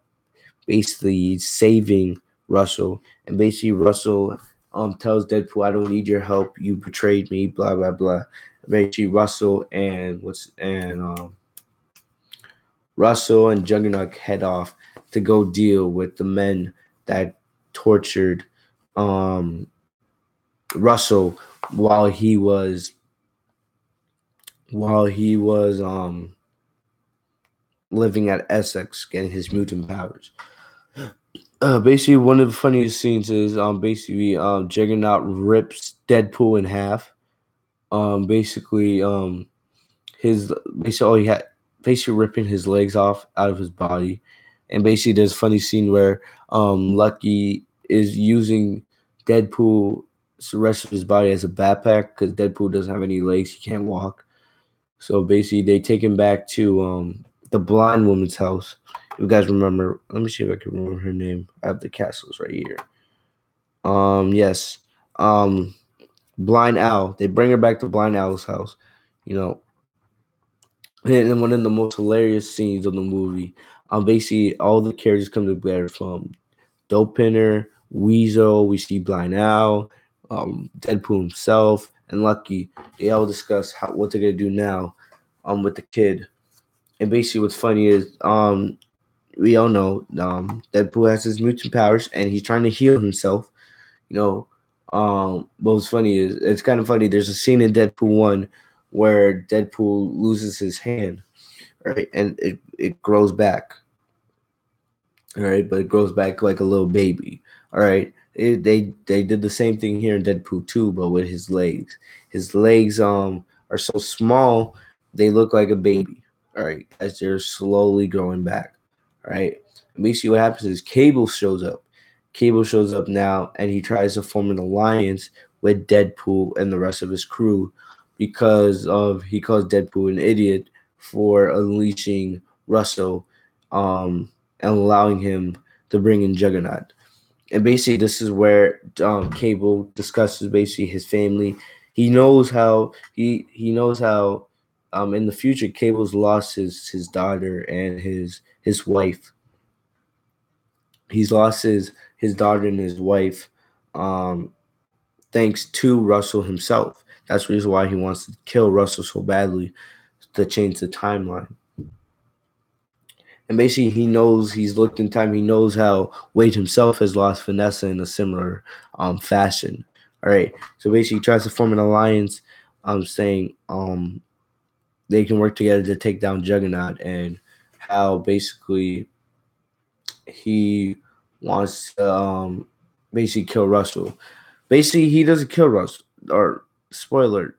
basically saving Russell, and basically Russell tells Deadpool, "I don't need your help. You betrayed me." Blah blah blah. Eventually, Russell and Juggernaut head off to go deal with the men that tortured um, Russell while he was living at Essex, getting his mutant powers. Basically, one of the funniest scenes is basically Juggernaut rips Deadpool in half. Basically his basically all he had basically ripping his legs off out of his body, and basically there's a funny scene where Lucky is using Deadpool's the rest of his body as a backpack because Deadpool doesn't have any legs, he can't walk. So basically they take him back to the blind woman's house. If you guys remember, let me see if I can remember her name. I have the castles right here. Yes. Um Blind Owl. They bring her back to Blind Owl's house. You know, and one of the most hilarious scenes of the movie. Basically all the characters come together from Dopinner, Weasel, we see Blind Owl, Deadpool himself, and Lucky. They all discuss what they're gonna do now, with the kid. And basically, what's funny is, we all know, Deadpool has his mutant powers, and he's trying to heal himself. You know, but what's funny is it's kind of funny. There's a scene in Deadpool 1 where Deadpool loses his hand, right, and it grows back. All right, but it grows back like a little baby. All right, they did the same thing here in Deadpool 2, but with his legs. His legs are so small they look like a baby. All right, as they're slowly growing back. All right, and basically what happens is Cable shows up. Cable shows up now, and he tries to form an alliance with Deadpool and the rest of his crew because of he calls Deadpool an idiot for unleashing Russell. And allowing him to bring in Juggernaut. And basically, this is where Cable discusses basically his family. He knows how in the future Cable's lost his daughter and his wife. He's lost his daughter and his wife, um, thanks to Russell himself. That's the reason why he wants to kill Russell so badly, to change the timeline. And basically, he knows he's looked in time. He knows how Wade himself has lost Vanessa in a similar fashion. All right. So basically, he tries to form an alliance, saying they can work together to take down Juggernaut, and how basically he wants to basically kill Russell. Basically, he doesn't kill Russell. Or spoiler,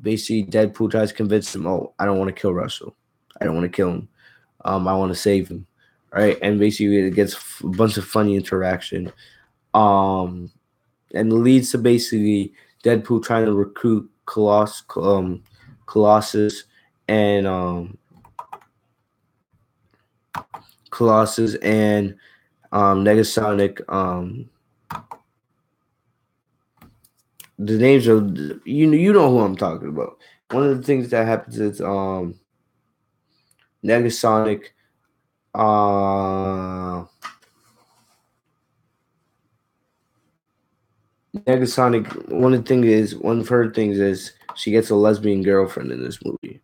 basically Deadpool tries to convince him, "Oh, I don't want to kill Russell. I don't want to kill him. I want to save him." Right, and basically it gets a bunch of funny interaction, um, and leads to basically Deadpool trying to recruit Colossus, and Colossus and Negasonic. The names are, you know who I'm talking about. One of the things that happens is Negasonic. Uh, Negasonic. One of her things is she gets a lesbian girlfriend in this movie.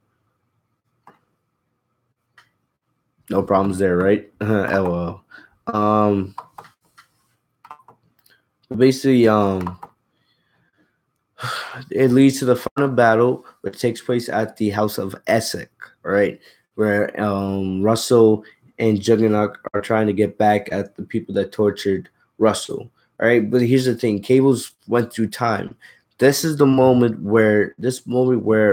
No problems there, right? LOL. Um, basically, it leads to the final battle, which takes place at the House of Essex, right? Where Russell and Juggernaut are trying to get back at the people that tortured Russell. All right, but here's the thing: Cables went through time. This moment where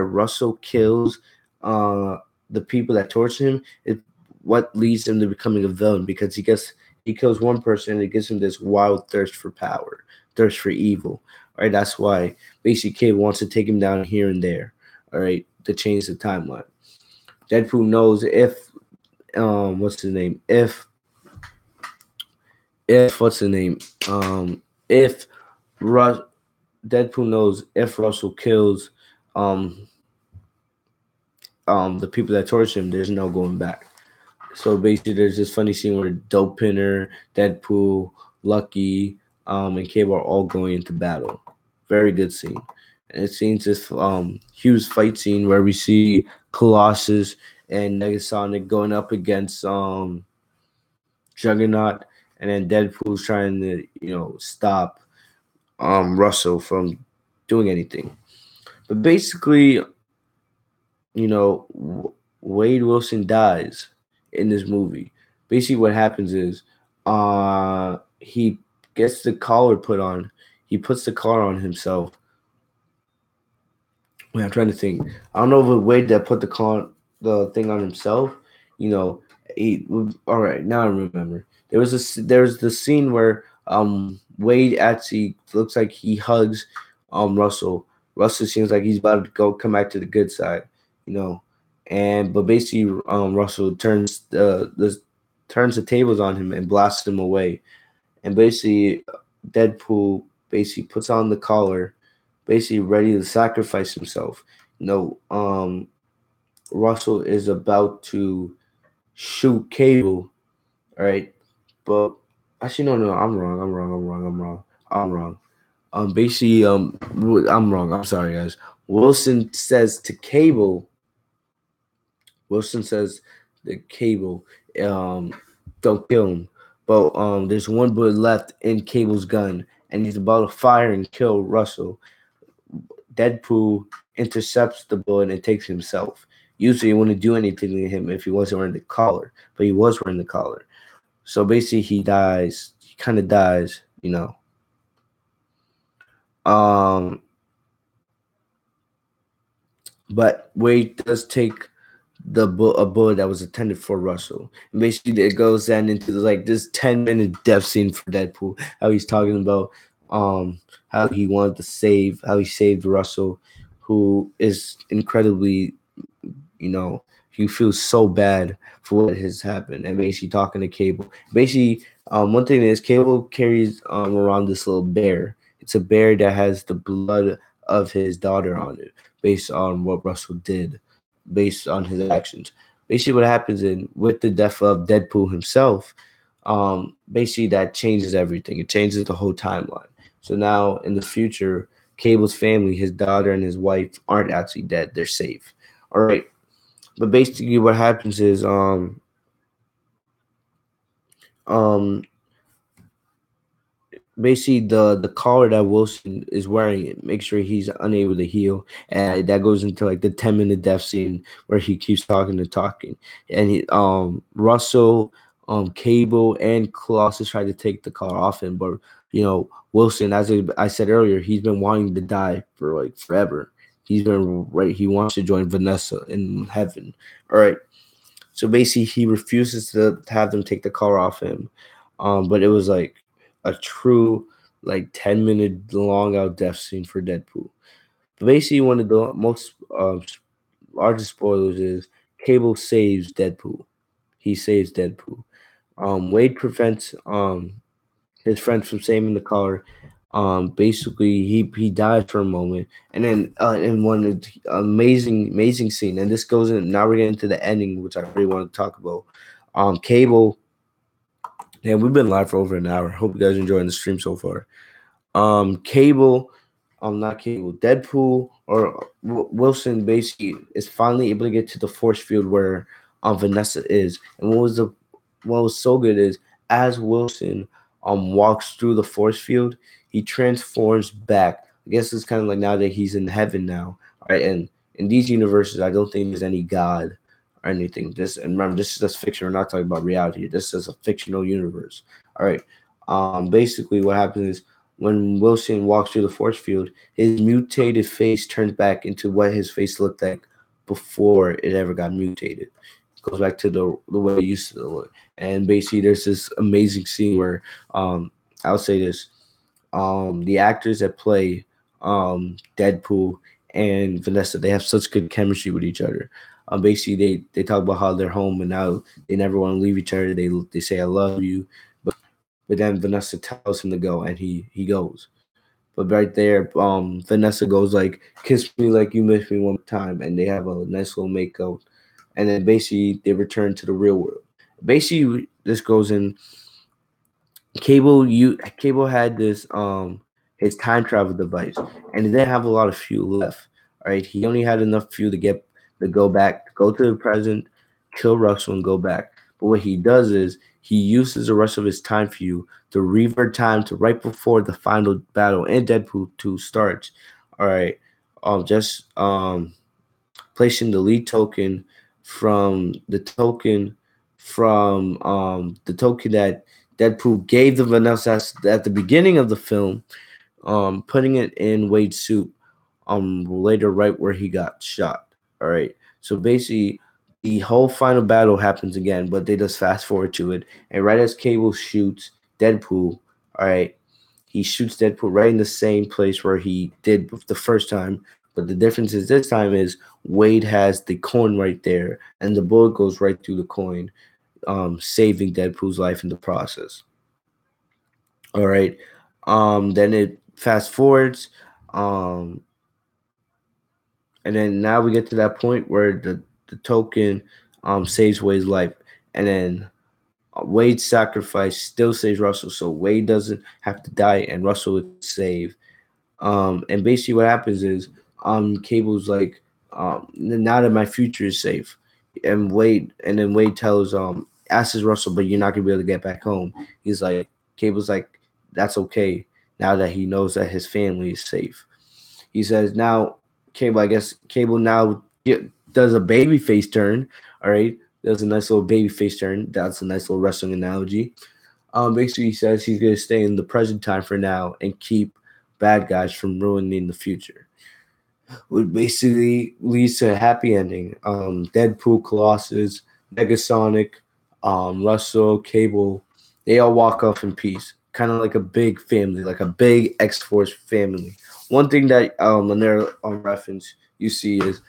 Russell kills uh, the people that torture him is what leads him to becoming a villain because he kills one person and it gives him this wild thirst for power, thirst for evil. All right, that's why basically Cable wants to take him down here and there. All right, to change the timeline. Deadpool knows if what's his name? If what's the name? If Russ Deadpool knows if Russell kills um the people that torture him, there's no going back. So basically, there's this funny scene where Dope Pinner, Deadpool, Lucky, and Cable are all going into battle. Very good scene. And it seems this huge fight scene where we see Colossus and Negasonic going up against Juggernaut, and then Deadpool's trying to stop Russell from doing anything. But basically, Wade Wilson dies in this movie. Basically, what happens is he gets the collar put on. He puts the collar on himself. Wait, I'm trying to think. I don't know if it was Wade that put the thing on himself. You know, he. All right, now I remember. There was the scene where Wade actually looks like he hugs Russell. Russell seems like he's about to go come back to the good side. You know, but basically Russell turns the tables on him and blasts him away. And basically Deadpool basically puts on the collar, basically ready to sacrifice himself. Russell is about to shoot Cable, all right? But actually, no, I'm wrong. Basically, I'm wrong. I'm sorry, guys. Wilson says to Cable, Wilson says the Cable, don't kill him. But there's one bullet left in Cable's gun, and he's about to fire and kill Russell. Deadpool intercepts the bullet and takes himself. Usually, he wouldn't do anything to him if he wasn't wearing the collar, but he was wearing the collar. So basically, he dies. He kind of dies, But Wade does take a bullet that was intended for Russell. And basically, it goes then into like this 10-minute death scene for Deadpool. How he's talking about how he saved Russell, who is incredibly, he feels so bad for what has happened, and basically talking to Cable. Basically, one thing is Cable carries around this little bear. It's a bear that has the blood of his daughter on it, based on what Russell did, based on his actions. Basically, what happens with the death of Deadpool himself, basically that changes everything. It changes the whole timeline. So now in the future, Cable's family, his daughter and his wife, aren't actually dead. They're safe. All right. But basically what happens is basically the collar that Wilson is wearing it makes sure he's unable to heal, and that goes into like the 10-minute death scene where he keeps talking and talking, and Russell, Cable, and Colossus try to take the collar off him, but Wilson, as I said earlier, he's been wanting to die for like forever. He's been right. He wants to join Vanessa in heaven. All right. So basically, he refuses to have them take the collar off him. But it was like a true like 10-minute long out death scene for Deadpool. But basically, one of the most largest spoilers is Cable saves Deadpool. He saves Deadpool. Wade prevents his friends from saving the collar. Basically, he died for a moment, and then in one amazing scene, and this goes in. Now we're getting to the ending, which I really want to talk about. Cable. Yeah, we've been live for over an hour. Hope you guys are enjoying the stream so far. Cable, not Cable, Deadpool or Wilson basically is finally able to get to the force field where Vanessa is. And what was so good is as Wilson walks through the force field, he transforms back. I guess it's kind of like now that he's in heaven now, right? And in these universes, I don't think there's any God or anything. This and remember, this is just fiction. We're not talking about reality. This is a fictional universe. All right. Basically, what happens is when Wilson walks through the force field, his mutated face turns back into what his face looked like before it ever got mutated. It goes back to the way it used to look. And basically, there's this amazing scene where I'll say this: the actors that play Deadpool and Vanessa, they have such good chemistry with each other. Basically, they talk about how they're home and now they never want to leave each other. They say I love you, but then Vanessa tells him to go, and he goes. But right there, Vanessa goes like, "Kiss me like you miss me one more time," and they have a nice little makeout, and then basically they return to the real world. Basically, this goes in Cable had this his time travel device, and he didn't have a lot of fuel left. All right, he only had enough fuel to go back, go to the present, kill Russell, and go back. But what he does is he uses the rest of his time fuel to revert time to right before the final battle in Deadpool 2 starts. All right, just placing the lead token from the token that Deadpool gave the Vanessa at the beginning of the film, putting it in Wade's suit, later right where he got shot. All right. So basically, the whole final battle happens again, but they just fast forward to it, and right as Cable shoots Deadpool, all right, he shoots Deadpool right in the same place where he did the first time. But the difference is this time is Wade has the coin right there, and the bullet goes right through the coin, saving Deadpool's life in the process. All right. Then it fast forwards. Um, and then now we get to that point where the token saves Wade's life. And then Wade's sacrifice still saves Russell. So Wade doesn't have to die and Russell is saved. And basically what happens is Cable's like, now that my future is safe. And then Wade tells asks Russell, but you're not gonna be able to get back home. He's like, Cable's like, that's okay now that he knows that his family is safe. He says now Cable, I guess Cable now does a baby face turn. All right, does a nice little baby face turn. That's a nice little wrestling analogy. Basically, he says he's gonna stay in the present time for now and keep bad guys from ruining the future. Which basically leads to a happy ending. Deadpool, Colossus, Negasonic, Russell, Cable, they all walk off in peace, kind of like a big family, like a big X Force family. One thing that another reference you see is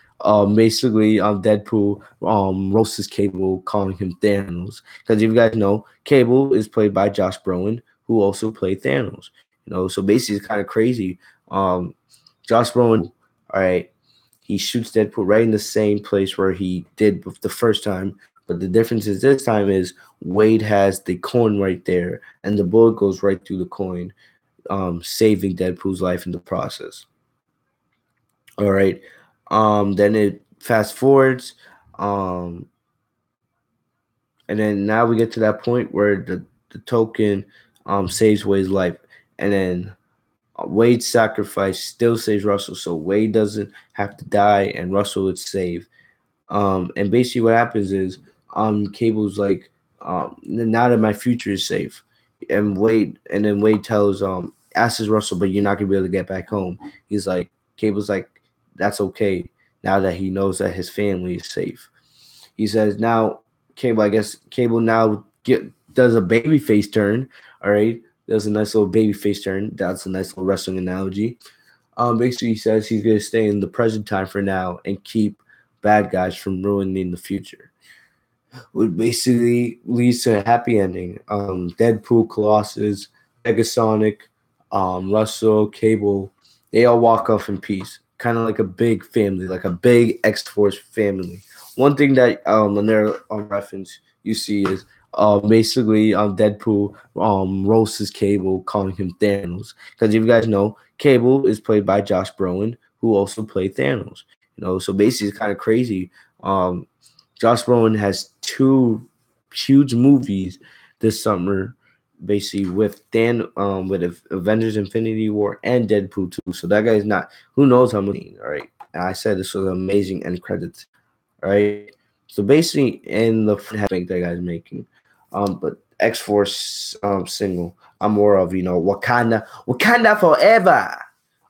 basically Deadpool roasts Cable, calling him Thanos. Because if you guys know, Cable is played by Josh Brolin, who also played Thanos. You know, so basically it's kind of crazy. Josh Brolin, all right, he shoots Deadpool right in the same place where he did the first time. But the difference is this time is Wade has the coin right there, and the bullet goes right through the coin, saving Deadpool's life in the process. All right. Then it fast forwards. Um, and then now we get to that point where the token saves Wade's life. And then Wade's sacrifice still saves Russell. So Wade doesn't have to die and Russell is saved. And basically what happens is Cable's like, now that my future is safe. And then Wade tells asks Russell, but you're not gonna be able to get back home. He's like, Cable's like, that's okay now that he knows that his family is safe. He says now Cable, I guess Cable now does a baby face turn. All right, does a nice little baby face turn. That's a nice little wrestling analogy. Basically, he says he's gonna stay in the present time for now and keep bad guys from ruining the future. Which basically leads to a happy ending. Deadpool, Colossus, Negasonic, Russell, Cable, they all walk off in peace, kind of like a big family, like a big X Force family. One thing that another reference you see is basically Deadpool roasts his Cable, calling him Thanos. Because if you guys know, Cable is played by Josh Brolin, who also played Thanos. So basically it's kind of crazy. Um, Josh Brolin has two huge movies this summer, basically with Avengers Infinity War and Deadpool 2. So that guy's not, who knows how many, all right? And I said this was an amazing end credits, all right? So basically in the bank that guy's making. But X-Force single, I'm more of, Wakanda forever.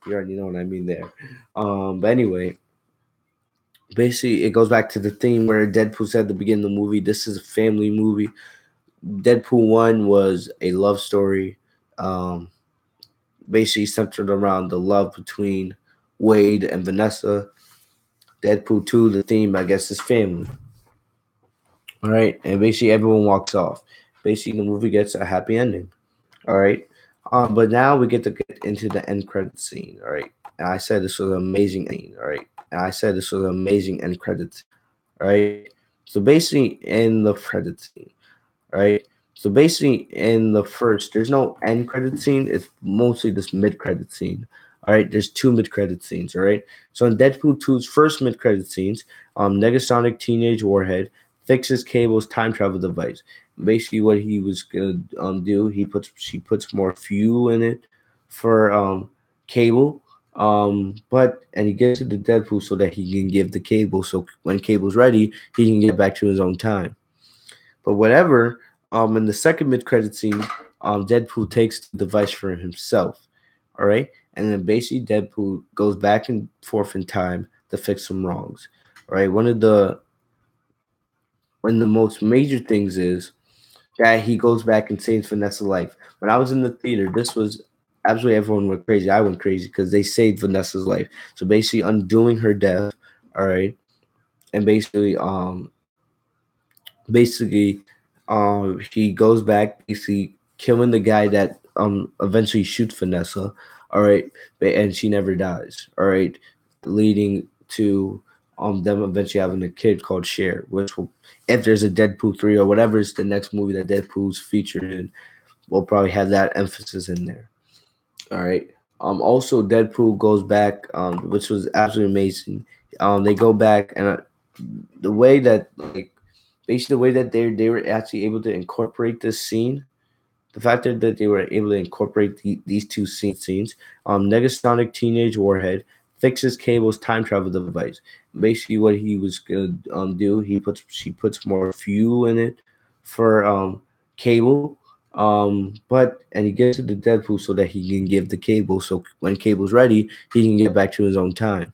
You already know what I mean there. But anyway, basically it goes back to the theme where Deadpool said at the beginning of the movie, this is a family movie. Deadpool 1 was a love story, basically centered around the love between Wade and Vanessa. Deadpool 2, the theme, I guess, is family. All right. And basically everyone walks off. Basically the movie gets a happy ending. All right. But now we get to get into the end credit scene. All right. And I said this was an amazing scene. All right. And I said this was an amazing end credits. All right. So basically in the credit scene. All right. So basically in the first, there's no end credit scene. It's mostly this mid credit scene. All right. There's two mid credit scenes. All right. So in Deadpool 2's first mid credit scenes, Negasonic Teenage Warhead fixes Cable's time travel device. Basically, what he was gonna do, she puts more fuel in it for Cable, and he gives it to Deadpool so that he can give the Cable. So when Cable's ready, he can get back to his own time. But whatever, in the second mid credit scene, Deadpool takes the device for himself. All right, and then basically Deadpool goes back and forth in time to fix some wrongs. All right, one of the most major things is that he goes back and saves Vanessa's life. When I was in the theater, this was absolutely everyone went crazy. I went crazy because they saved Vanessa's life. So basically undoing her death, all right, and basically he goes back, basically killing the guy that eventually shoots Vanessa, all right, and she never dies, all right, leading to them eventually having a kid called Cher, which will, if there's a Deadpool 3 or whatever is the next movie that Deadpool's featured in, we'll probably have that emphasis in there. All right. Also Deadpool goes back, which was absolutely amazing. They go back and the way that basically the way that they were actually able to incorporate this scene, the fact that they were able to incorporate these two scenes, Negasonic Teenage Warhead fixes Cable's time travel device. Basically, what he was gonna do, she puts more fuel in it for Cable, and he gives it to Deadpool so that he can give the Cable. So when Cable's ready, he can get back to his own time.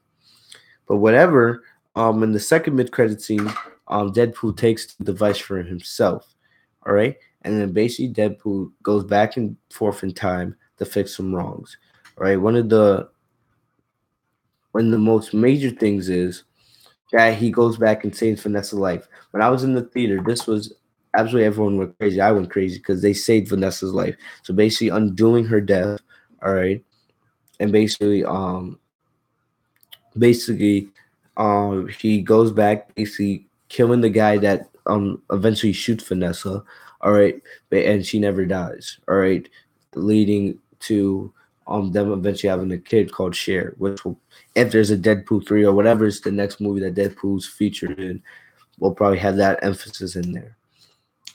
But whatever, in the second mid credit scene, Deadpool takes the device for himself. All right. And then basically Deadpool goes back and forth in time to fix some wrongs. All right. One of the most major things is that he goes back and saves Vanessa's life. When I was in the theater, this was absolutely everyone went crazy. I went crazy because they saved Vanessa's life. So basically undoing her death, all right, and basically he goes back, basically killing the guy that eventually shoots Vanessa, all right, and she never dies, all right, leading to them eventually having a kid called Cher, which will, if there's a Deadpool 3 or whatever is the next movie that Deadpool's featured in, we'll probably have that emphasis in there.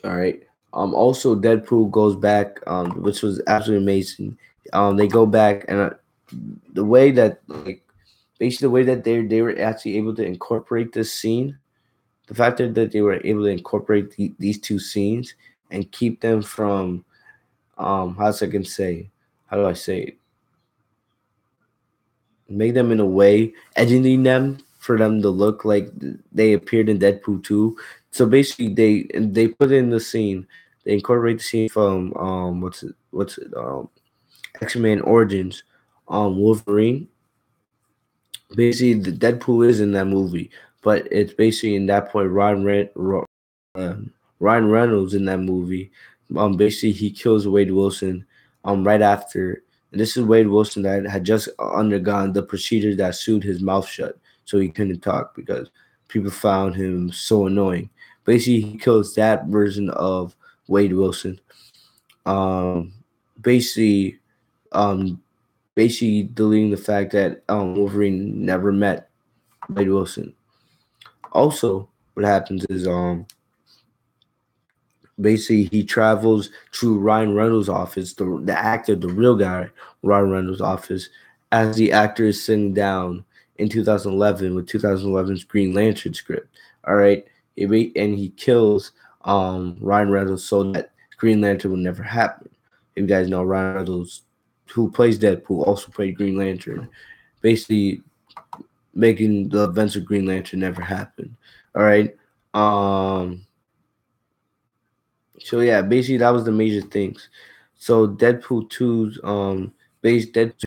All right. Also Deadpool goes back, which was absolutely amazing. They go back and the way that basically the way that they were actually able to incorporate this scene, the fact that they were able to incorporate these two scenes and keep them from how do I say it, make them in a way, editing them for them to look like they appeared in Deadpool 2. So basically they put in the scene, they incorporate the scene from X-Men Origins, Wolverine. Basically the Deadpool is in that movie, but it's basically in that point Ryan Reynolds in that movie. Basically he kills Wade Wilson right after, and this is Wade Wilson that had just undergone the procedure that sewed his mouth shut, so he couldn't talk because people found him so annoying. Basically, he kills that version of Wade Wilson. Um, basically, um, basically deleting the fact that Wolverine never met Wade Wilson. Also, what happens is basically he travels to Ryan Reynolds' office, the actor, the real guy, Ryan Reynolds' office, as the actor is sitting down in 2011 with 2011's Green Lantern script. All right, and he kills Ryan Reynolds so that Green Lantern will never happen. If you guys know, Ryan Reynolds, who plays Deadpool, also played Green Lantern, basically making the events of Green Lantern never happen. All right. So yeah, basically that was the major things. So Deadpool 2's base Deadpool